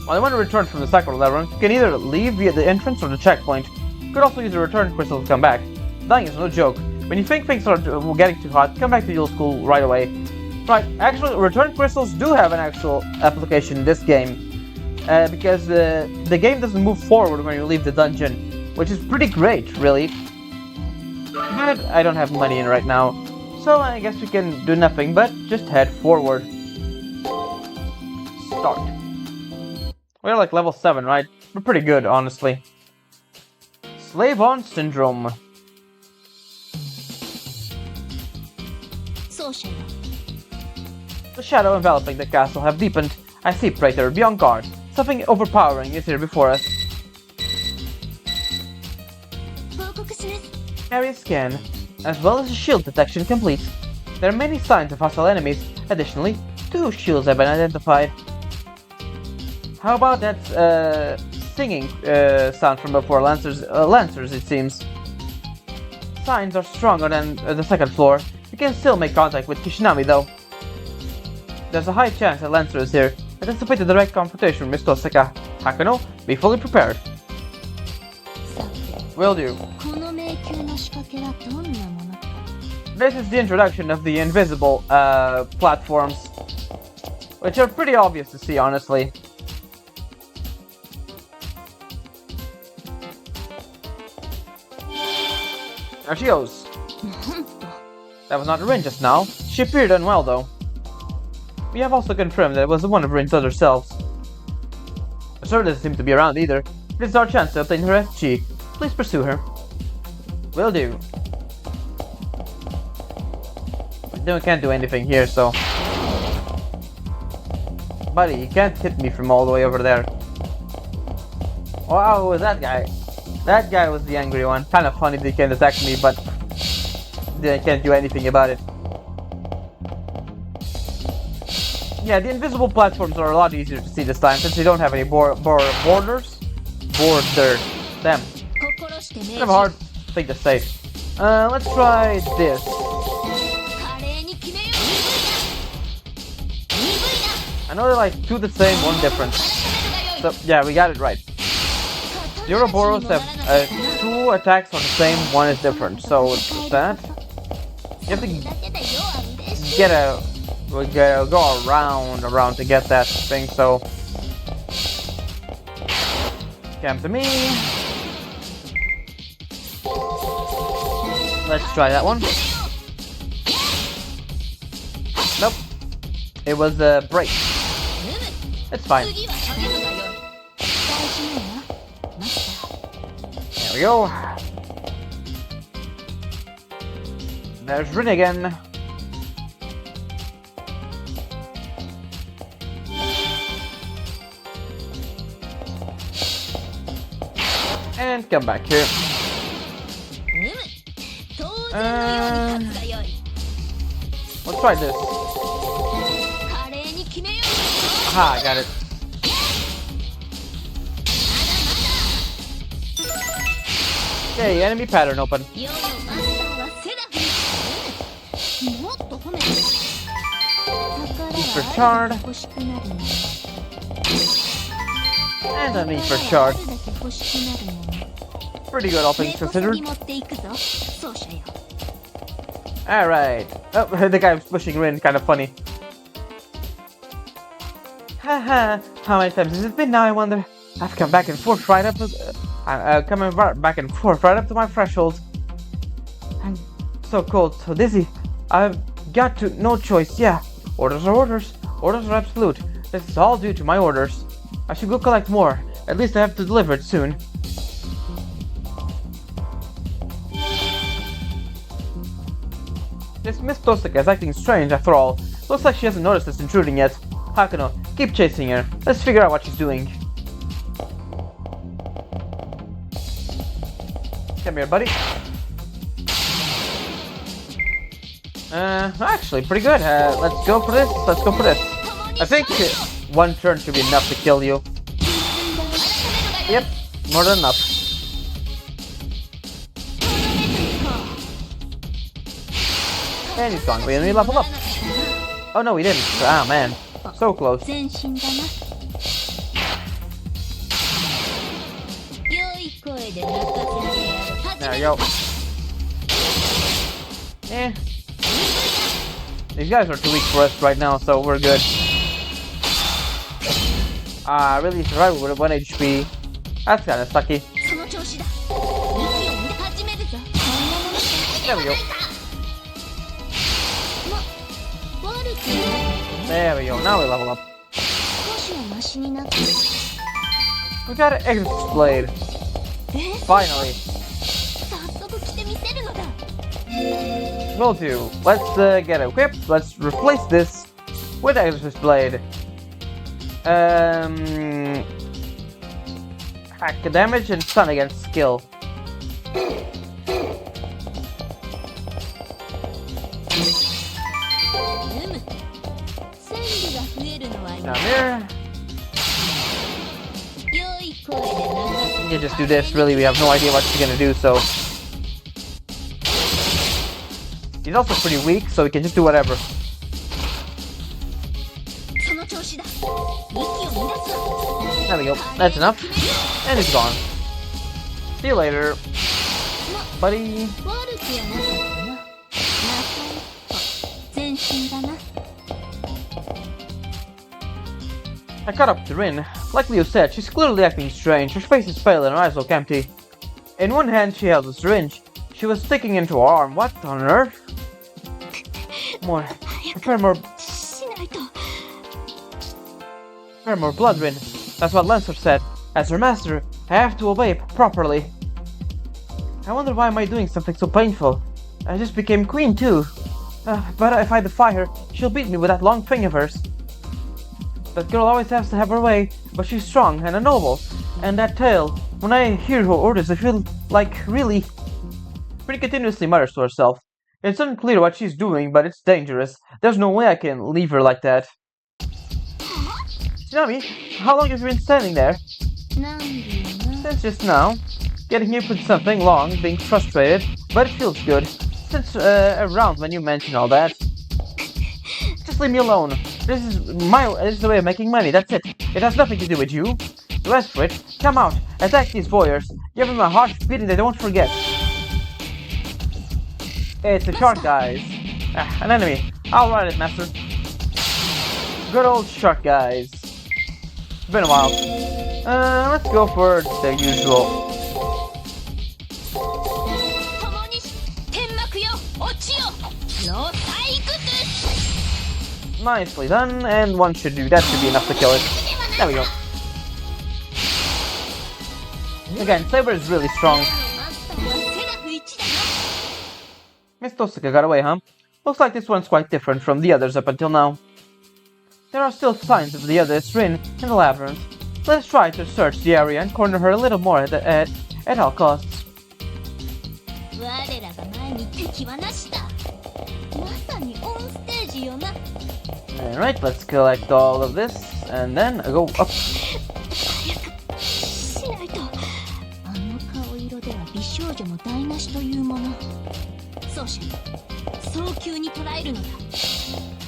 Well, when you return from the second labyrinth, you can either leave via the entrance or the checkpoint. You could also use a return crystal to come back. Dying is no joke. When you think things are getting too hot, come back to your school right away. Right, actually, return crystals do have an actual application in this game. Because the game doesn't move forward when you leave the dungeon, which is pretty great, really. But I don't have money in right now, so I guess we can do nothing but just head forward. Start. We're like level 7, right? We're pretty good, honestly. Slave on Syndrome. The shadow enveloping the castle have deepened. I see, Praetor, be on guard. Something overpowering is here before us. Area scan, as well as a shield detection complete. There are many signs of hostile enemies. Additionally, 2 shields have been identified. How about that singing sound from before? Lancers, it seems. Signs are stronger than the second floor. You can still make contact with Kishinami, though. There's a high chance that Lancer is here. Anticipate a direct confrontation with Mr. Osaka. Hakano, be fully prepared. Will do. This is the introduction of the invisible platforms, which are pretty obvious to see, honestly. There she goes. That was not Rin just now. She appeared unwell, though. We have also confirmed that it was one of Rin's other selves. The servant doesn't seem to be around either. This is our chance to obtain her FG. Please pursue her. Will do. Then we can't do anything here, so... Buddy, you can't hit me from all the way over there. Wow, who was that guy? That guy was the angry one. Kind of funny they can't attack me, but... they can't do anything about it. Yeah, the invisible platforms are a lot easier to see this time, since they don't have any borders. Damn. Kind of a hard thing to say. Let's try this. I know they're like 2 the same, 1 different. So, yeah, we got it right. The Ouroboros have 2 attacks on the same, 1 is different. So, with that, you have to go around to get that thing, so... Come to me. Let's try that one. Nope. It was a break. It's fine. There we go. There's Rin again. And come back here. Let's try this. Aha, got it. Okay, enemy pattern open. Super charred. And a need for shard. Pretty good, all things considered. Alright. Oh, the guy was pushing Rin, kind of funny. Haha, how many times has it been now, I wonder? I've come back and forth right up to... coming back and forth right up to my threshold. I'm so cold, so dizzy. I've got to... no choice, yeah. Orders are orders. Orders are absolute. This is all due to my orders. I should go collect more. At least I have to deliver it soon. This Miss Tosaka is acting strange after all. Looks like she hasn't noticed us intruding yet. Hakuno, keep chasing her. Let's figure out what she's doing. Come here, buddy. Actually, pretty good. Let's go for this. Let's go for this. I think one turn should be enough to kill you. Yep, more than enough. And he's gone. We level up. Oh no, we didn't. Ah man, so close. There we go. Eh. These guys are too weak for us right now, so we're good. Really survived with 1 HP. That's kinda sucky. There we go. There we go, now we level up. We got an Exorcist Blade. Finally. Will do. Let's get equipped. Let's replace this with Exorcist Blade. Hack damage and stun against skill. Down here. You just do this. Really, we have no idea what she's gonna do, so. He's also pretty weak, so we can just do whatever. There we go. That's enough. And he's gone. See you later, buddy. I caught up to Rin. Like Leo said, she's clearly acting strange. Her face is pale and her eyes look empty. In one hand, she held a syringe. She was sticking into her arm. What on earth? More. Prepare more blood, Rin. That's what Lancer said. As her master, I have to obey properly. I wonder why am I doing something so painful? I just became queen too. But if I defy her, she'll beat me with that long thing of hers. That girl always has to have her way, but she's strong and a noble. And that tail, when I hear her orders, I feel like really... Rin continuously mutters to herself. It's unclear what she's doing, but it's dangerous. There's no way I can leave her like that. Tsunami, how long have you been standing there? Since just now. Getting hit with something long, being frustrated, but it feels good. Since around when you mentioned all that. Just leave me alone. This is the way of making money, that's it. It has nothing to do with you. Rest for it. Come out, attack these warriors. Give them a harsh beating they don't forget. It's the shark guys. An enemy. I'll ride it, master. Good old shark guys. It's been a while. Let's go for the usual. Nicely done, and one should do. That should be enough to kill it. There we go. Again, Saber is really strong. Miss Tosaka got away, huh? Looks like this one's quite different from the others up until now. There are still signs of the others Rin in the labyrinth. Let's try to search the area and corner her a little more at all costs. Alright, let's collect all of this and then go up.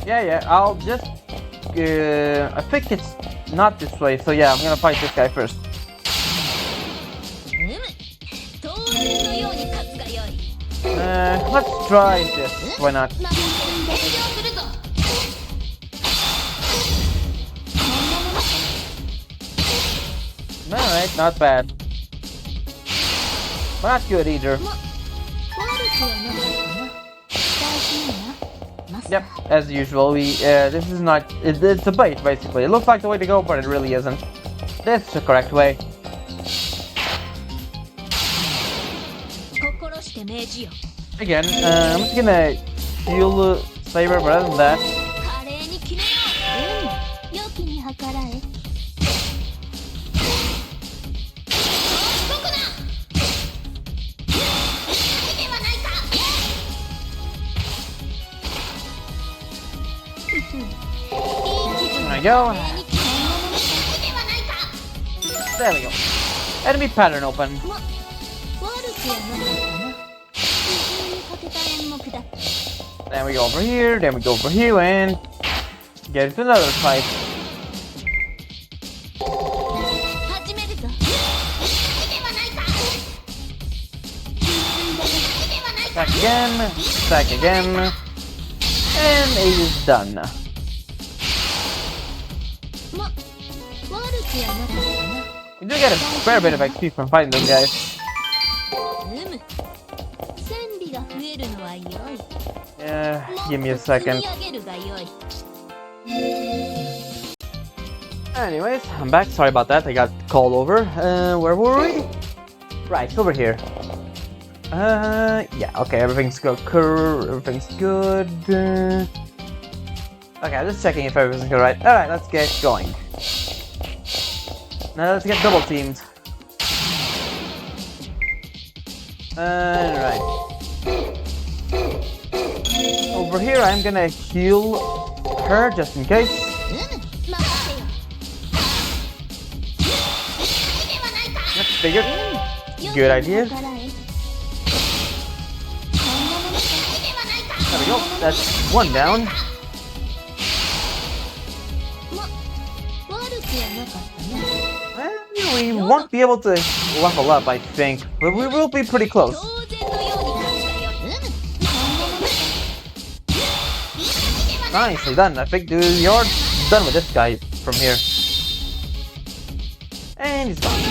Yeah, I'll just... I think it's not this way. So yeah, I'm gonna fight this guy first. Let's try this. Why not? Alright, not bad. But not good either. Yep, as usual, this is not, it's a bait basically. It looks like the way to go, but it really isn't. This is the correct way. Again, I'm just gonna heal Saber, but other than that... There we go. There we go. Enemy pattern open. Then we go over here, then we go over here and get into another fight. Attack again, and it is done. We do get a fair bit of XP from fighting those guys. Give me a second. Anyways, I'm back. Sorry about that. I got called over. Where were we? Right, over here. Yeah, okay, everything's good. Everything's good. Okay, just checking if everything's good, right? Alright, let's get going. Now let's get double teamed. Alright. Over here, I'm gonna heal her just in case. That's figured. Good idea. There we go. That's one down. We won't be able to level up, I think, but we will be pretty close. Nicely done. I think you're done with this guy from here. And he's gone.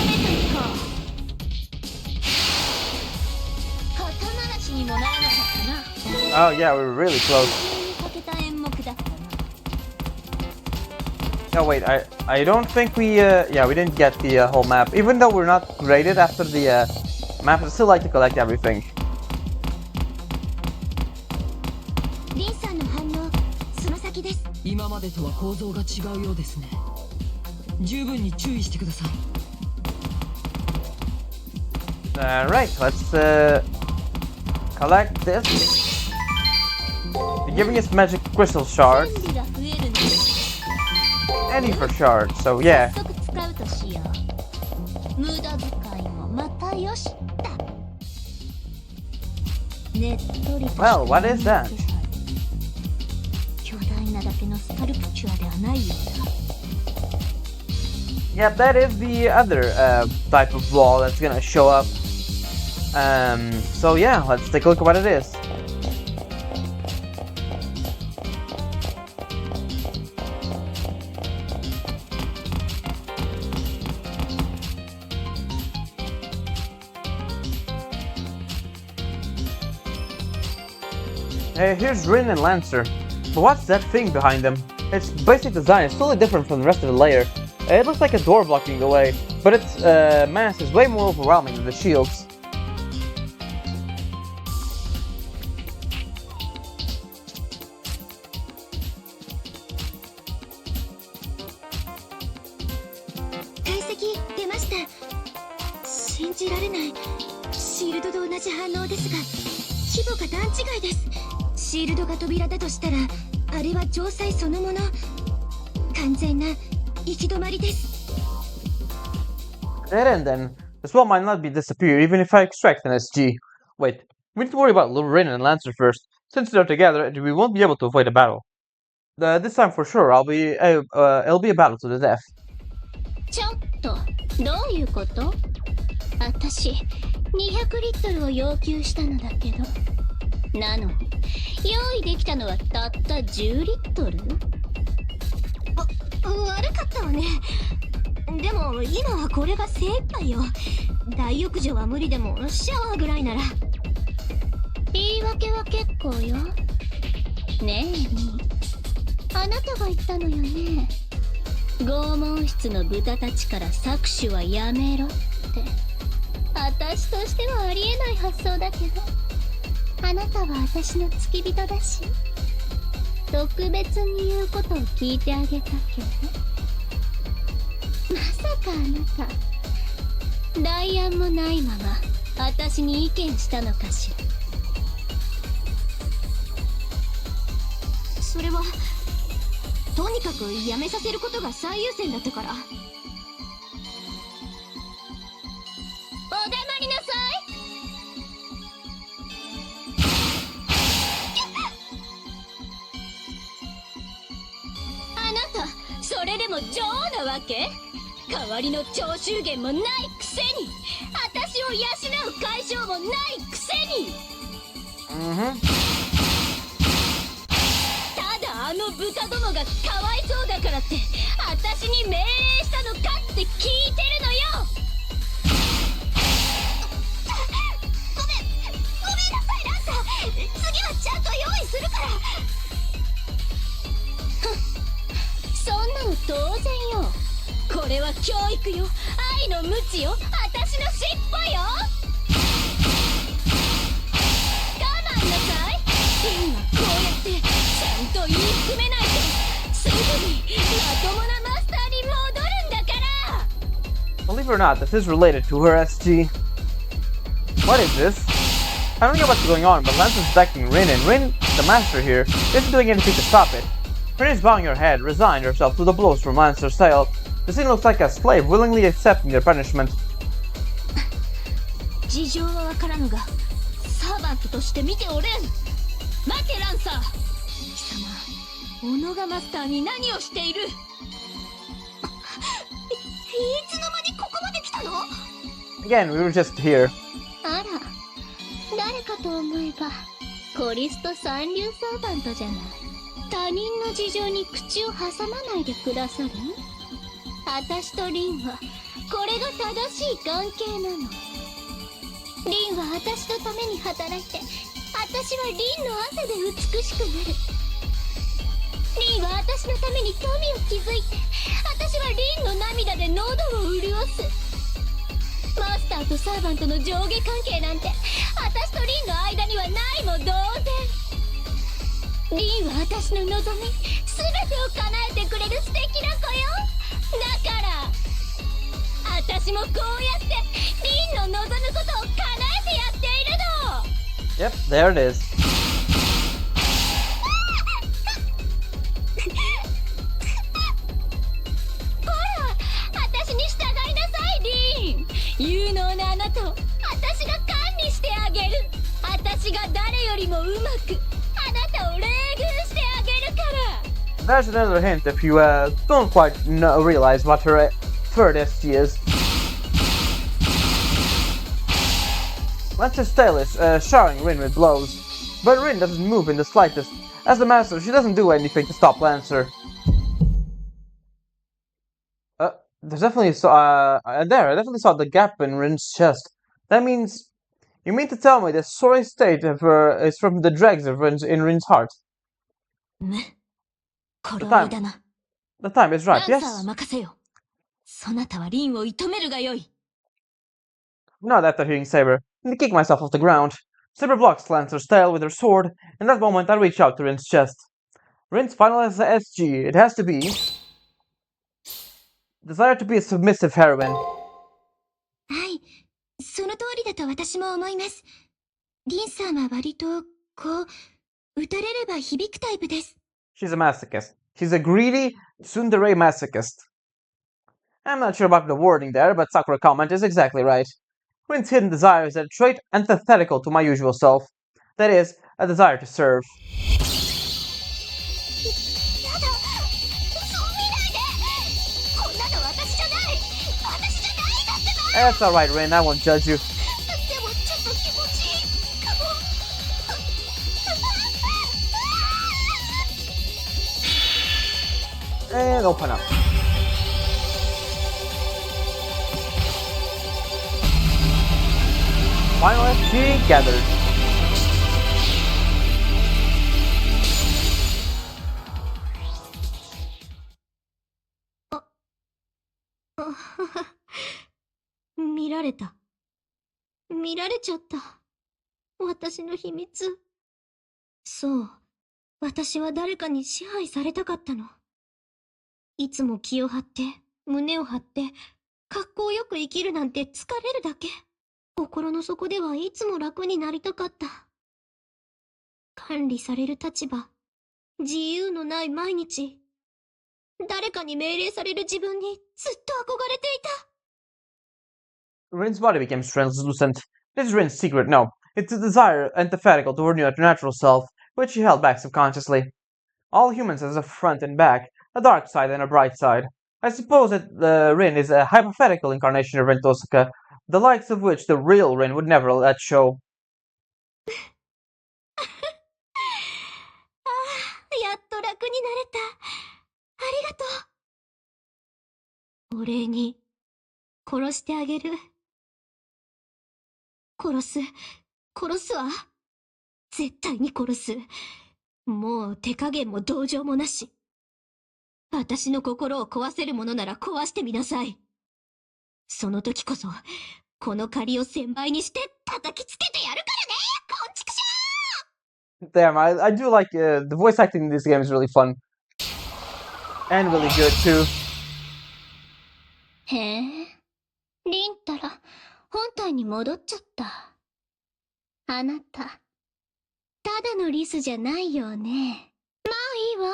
Oh yeah, we're really close. No wait, I don't think we yeah, we didn't get the whole map. Even though we're not graded after the map, I still like to collect everything. Alright, let's collect this. They're giving us magic crystal shards. Any for shards, so yeah. Well, what is that? Yep, that is the other type of wall that's gonna show up. So yeah, let's take a look at what it is. Here's Rin and Lancer. But what's that thing behind them? Its basic design is totally different from the rest of the layer. It looks like a door blocking the way, but its mass is way more overwhelming than the shields. Dead end then. The sword might not be disappear even if I extract an SG. Wait, we need to worry about Rin and Lancer first. Since they're together, we won't be able to avoid a battle. This time for sure, it'll be a battle to the death. ちょっとどういうこと？私200リットルを要求したのだけど、なのに用意できたのはたった10リットル？悪かったわね。でも今はこれが精一杯よ。大浴場は無理でもシャワーぐらいなら。言い訳は結構よ。ねえリン、あなたが言ったのよね。拷問室の豚たちから搾取はやめろって。私としてはありえない発想だけど、あなたは私の付き人だし、特別に言うことを聞いてあげたけど。まさかあなた代案もないまま私に意見したのかしら。それはとにかくやめさせることが最優先だったから。お黙りなさい。あなたそれでも女王なわけ？代わりの徴収源もないくせに、私を養う解消もないくせに。ただあの豚どもがかわいそうだからって私に命令したのかって聞いてるのよ。ごめんなさいランサー。次はちゃんと用意するから。そんなの当然よ。これは教育よ、愛の無知よ、私の尻尾よ。我慢なさい。今こうやってちゃんと言い含めないとすぐにまともなマスターに戻るんだから。 Believe it or not, this is related to her SG. What is this? I don't know what's going on, but Lance is attacking Rin, and Rin, the master here, isn't doing anything to stop it. Rin is bowing her head, resigned herself to the blows from Lancer's tail. The scene looks like a slave willingly accepting their punishment. 事情はわからぬが、サーバントとして見ておれん。待てランサー。貴様、小野がマスターに何をしている？いつの間にここまで来たの？ Again, we were just here. あら、誰かと思えばコリスト三流サーバントじゃない。他人の事情に口を挟まないでくださる？私とリンはこれが正しい関係なの。リンは私のために働いて、私はリンの汗で美しくなる。リンは私のために富を築いて、私はリンの涙で喉を潤す。マスターとサーバントの上下関係なんて私とリンの間にはないも同然。リンは私の望み全てを叶えてくれる素敵な子よ。だから私もこうやってリンの望むことを叶えてやっているの。 Yep, there it is. ほら、私に従いなさいリン。有能なあなたを私が管理してあげる。私が誰よりもうまくあなたを冷遇してあげるから。There's another hint if you don't quite realize what her third SG is. Lancer's tail is showering Rin with blows, but Rin doesn't move in the slightest. As the master, she doesn't do anything to stop Lancer. There's definitely I definitely saw the gap in Rin's chest. That means you mean to tell me the sorry state of her is from the dregs of in Rin's heart? The time is right, yes? Not after hearing Saber, I kick myself off the ground. Saber blocks Lancer's tail with her sword. In that moment, I reach out to Rin's chest. Rin's final SG, it has to be... Desire to be a submissive heroine. はい、その通りだと私も思います。リンさんは割とこう打たれれば響くタイプです。She's a masochist. She's a greedy Tsundere masochist. I'm not sure about the wording there, but Sakura's comment is exactly right. Rin's hidden desire is a trait antithetical to my usual self. That is, a desire to serve. That's alright, Rin, I won't judge you. でもちょっと気持ちいいかも。And open up. Final FG gathered. Oh. 見られた。見られちゃった。私の秘密。そう。私は誰かに支配されたかったの。いつも気を張って、胸を張って、格好よく生きるなんて疲れるだけ。心の底ではいつも楽になりたかった。管理される立場、自由のない毎日。誰かに命令される自分にずっと憧れていた。Rin's body became translucent. This is Rin's secret, no. It's a desire antithetical to her natural self, which she held back subconsciously. All humans has a front and back, a dark side and a bright side. I suppose that Rin is a hypothetical incarnation of Rin Tosaka, the likes of which the real Rin would never let show. やっと楽になれた。ありがとう。お礼に、殺してあげる。殺すわ。絶対に殺す。もう手加減も同情もなし。私の心を壊せるものなら壊してみなさい。その時こそ、この借りを1000倍にして叩きつけてやるからね、こんちくしょー。 Damn, I do like the voice acting in this game is really fun. And really good too. へえ、リンったら本体に戻っちゃった。あなた、ただのリスじゃないよね。まあいいわ。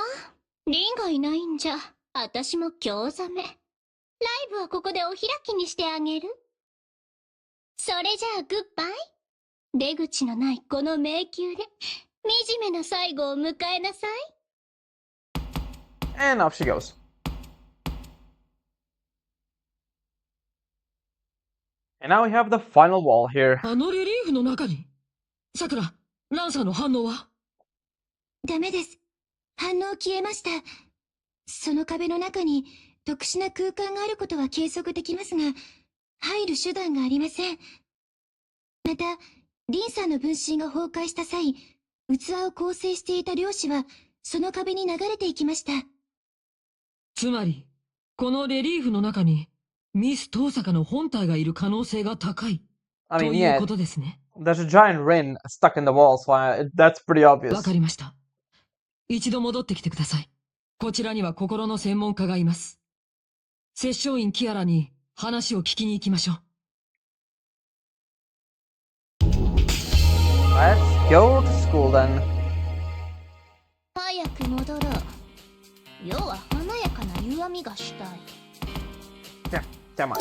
リンがいないんじゃ、私も興ざめ。ライブはここでお開きにしてあげる。それじゃあグッバイ。出口のないこの迷宮で惨めな最後を迎えなさい。 And off she goes. And now we have the final wall here. あのレリーフの中にさくら、ランサーの反応は？ダメです。反応消えました。その壁の中に特殊な空間があることは計測できますが、入る手段がありません。また、リンさんの分身が崩壊した際、器を構成していた量子はその壁に流れていきました。つまり、このレリーフの中にミス遠坂の本体がいる可能性が高い。ということですね。There's a giant Rin stuck in the wall, so that's pretty obvious. わかりました。一度戻ってきてください。こちらには心の専門家がいます。摂政院キアラに話を聞きに行きましょう。Let's go to school then. 早く戻ろう。要は華やかな歪みがしたい。Come on.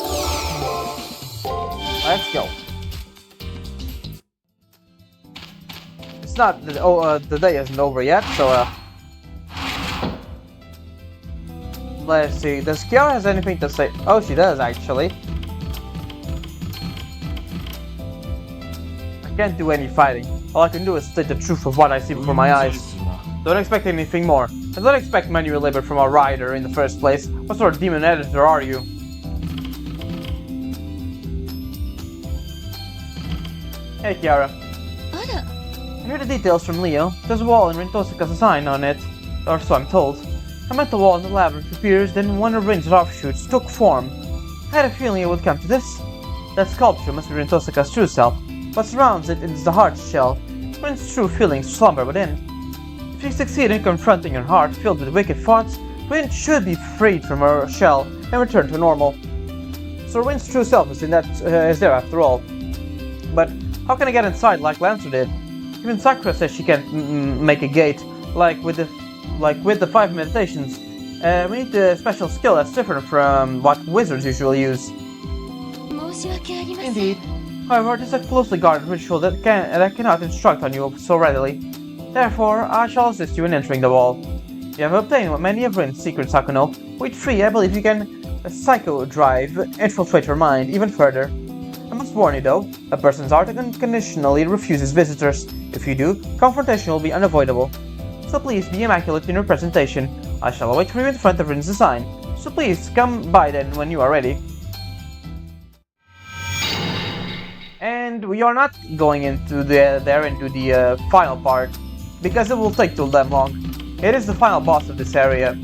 Let's go. It's not the day isn't over yet, so let's see. Does Kiara has anything to say? Oh, she does actually. I can't do any fighting. All I can do is state the truth of what I see before my eyes. Don't expect anything more. And don't expect manual labor from a writer in the first place. What sort of demon editor are you? Hey, Kiara. I hear the details from Leo. There's a wall in Rin Tosaka's sign on it. Or so I'm told. I met the wall in the labyrinth appears, then one of Rin's offshoots took form. I had a feeling it would come to this. That sculpture must be Rin Tosaka's true self. What surrounds it is the heart shell. Rin's true feelings slumber within. If she succeeds in confronting her heart filled with wicked thoughts, Rin should be freed from her shell and return to normal. So Rin's true self is there after all. But how can I get inside like Lancer did? Even Sakura says she can't make a gate, like with the 5 meditations. We need a special skill that's different from what wizards usually use. Indeed. However, it is a closely guarded ritual that cannot instruct on you so readily. Therefore, I shall assist you in entering the wall. You have obtained many of Rin's secrets, Sakuno. With 3, I believe you can a psycho drive infiltrate your mind even further. I must warn you though, a person's art unconditionally refuses visitors. If you do, confrontation will be unavoidable. So please be immaculate in your presentation. I shall await for you in front of Rin's design. So please come by then when you are ready. And we are not going into the final part, because it will take too damn long. It is the final boss of this area.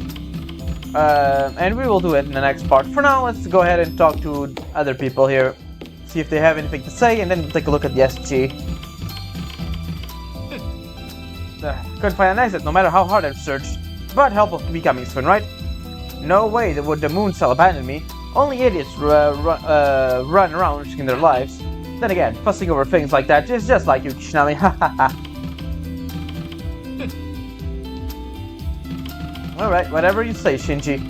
And we will do it in the next part. For now, let's go ahead and talk to other people here. See if they have anything to say, and then take a look at the SG. Couldn't find an exit no matter how hard I've searched. But help will be coming soon, right? No way would the moon cell abandon me. Only idiots run around risking their lives. Then again, fussing over things like that is just like you, Kishinami. Hahaha. Alright, whatever you say, Shinji.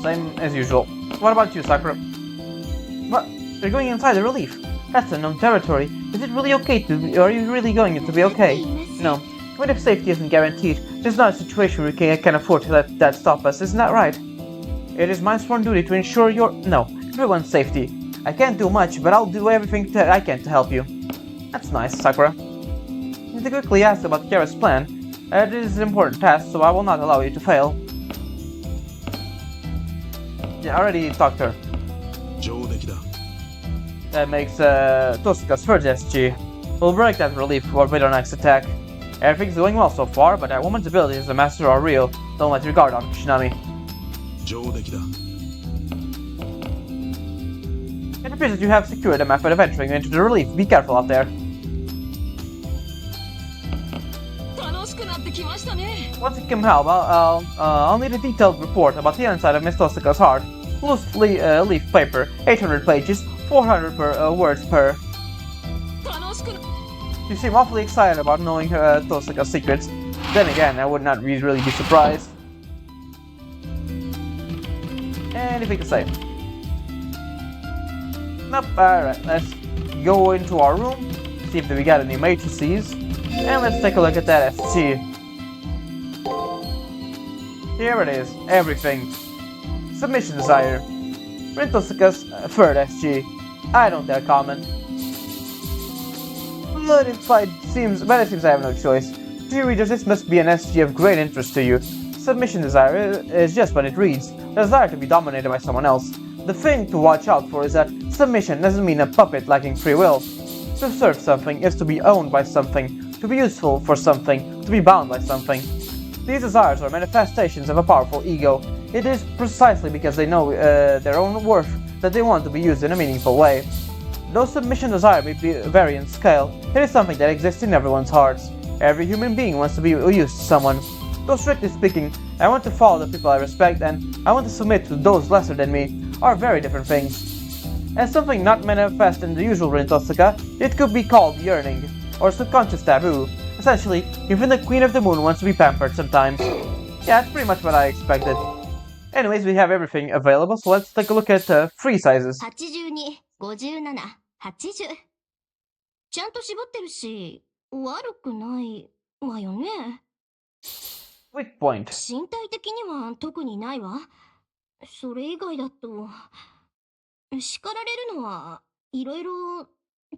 Same as usual. What about you, Sakura? What? You're going inside the relief. That's unknown territory. Is it really okay to... Are you really going to be okay? No. Even if safety isn't guaranteed, there's not a situation where we can afford to let that stop us, isn't that right? It is my sworn duty to ensure everyone's safety. I can't do much, but I'll do everything I can to help you. That's nice, Sakura. To quickly ask about Kara's plan. It is an important task, so I will not allow you to fail. Yeah, I already talked to her. That makes Tosuka's first SG. We'll break that relief with our next attack. Everything's going well so far, but that woman's abilities as a master are real. Don't let your guard down, Kishinami. It appears that you have secured a method of entering into the relief. Be careful out there. Once it can help, I'll need a detailed report about the inside of Miss Tosuka's heart. Loose leaf paper, 800 pages, 400 words per. You seem awfully excited about knowing Tosuka's secrets. Then again, I would not really be surprised. Anything to say? Nope. Alright, let's go into our room, see if we got any matrices, and let's take a look at that SG. Here it is, everything. Submission desire. Rin Tosuka's third SG. I don't dare comment. But it seems I have no choice. To you readers, this must be an SG of great interest to you. Submission desire is just what it reads. The desire to be dominated by someone else. The thing to watch out for is that submission doesn't mean a puppet lacking free will. To serve something is to be owned by something, to be useful for something, to be bound by something. These desires are manifestations of a powerful ego. It is precisely because they know their own worth that they want to be used in a meaningful way. Though submission desire may vary in scale, it is something that exists in everyone's hearts. Every human being wants to be used to someone. Though strictly speaking, I want to follow the people I respect and I want to submit to those lesser than me are very different things. As something not manifest in the usual Rin Tosuka, it could be called yearning, or subconscious taboo. Essentially, even the Queen of the Moon wants to be pampered sometimes. Yeah, that's pretty much what I expected. Anyways, we have everything available, so let's take a look at free sizes. 82、57、80。ちゃんと絞ってるし、悪くないわよね。Weak point. 身体的には特にないわ。それ以外だと、叱られるのはいろいろ、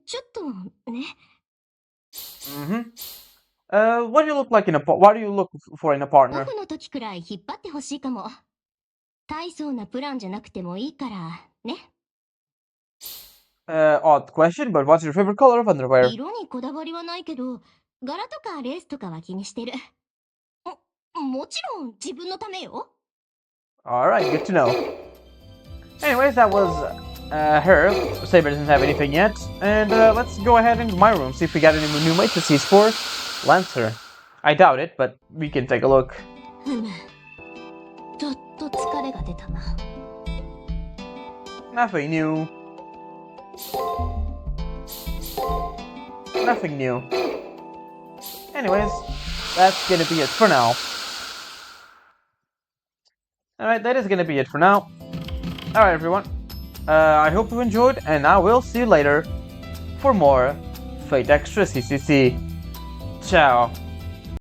ちょっとね。What do you look like what do you look for in a partner? オフの時くらい引っ張ってほしいかも。大層なプランじゃなくてもいいからね。Odd question, but what's your favorite color of underwear? 色にこだわりはないけど、柄とかレースとかは気にしてる。もちろん自分のためよ。Alright, good to know. Anyways, that was her. Saber doesn't have anything yet. And let's go ahead into my room, see if we got any new matrices for Lancer. I doubt it, but we can take a look. ちょっと疲れが出たな。Nothing new. Nothing new. Anyways, that's gonna be it for now. Alright, that is gonna be it for now. Alright, everyone. I hope you enjoyed, and I will see you later for more Fate Extra CCC. Ciao.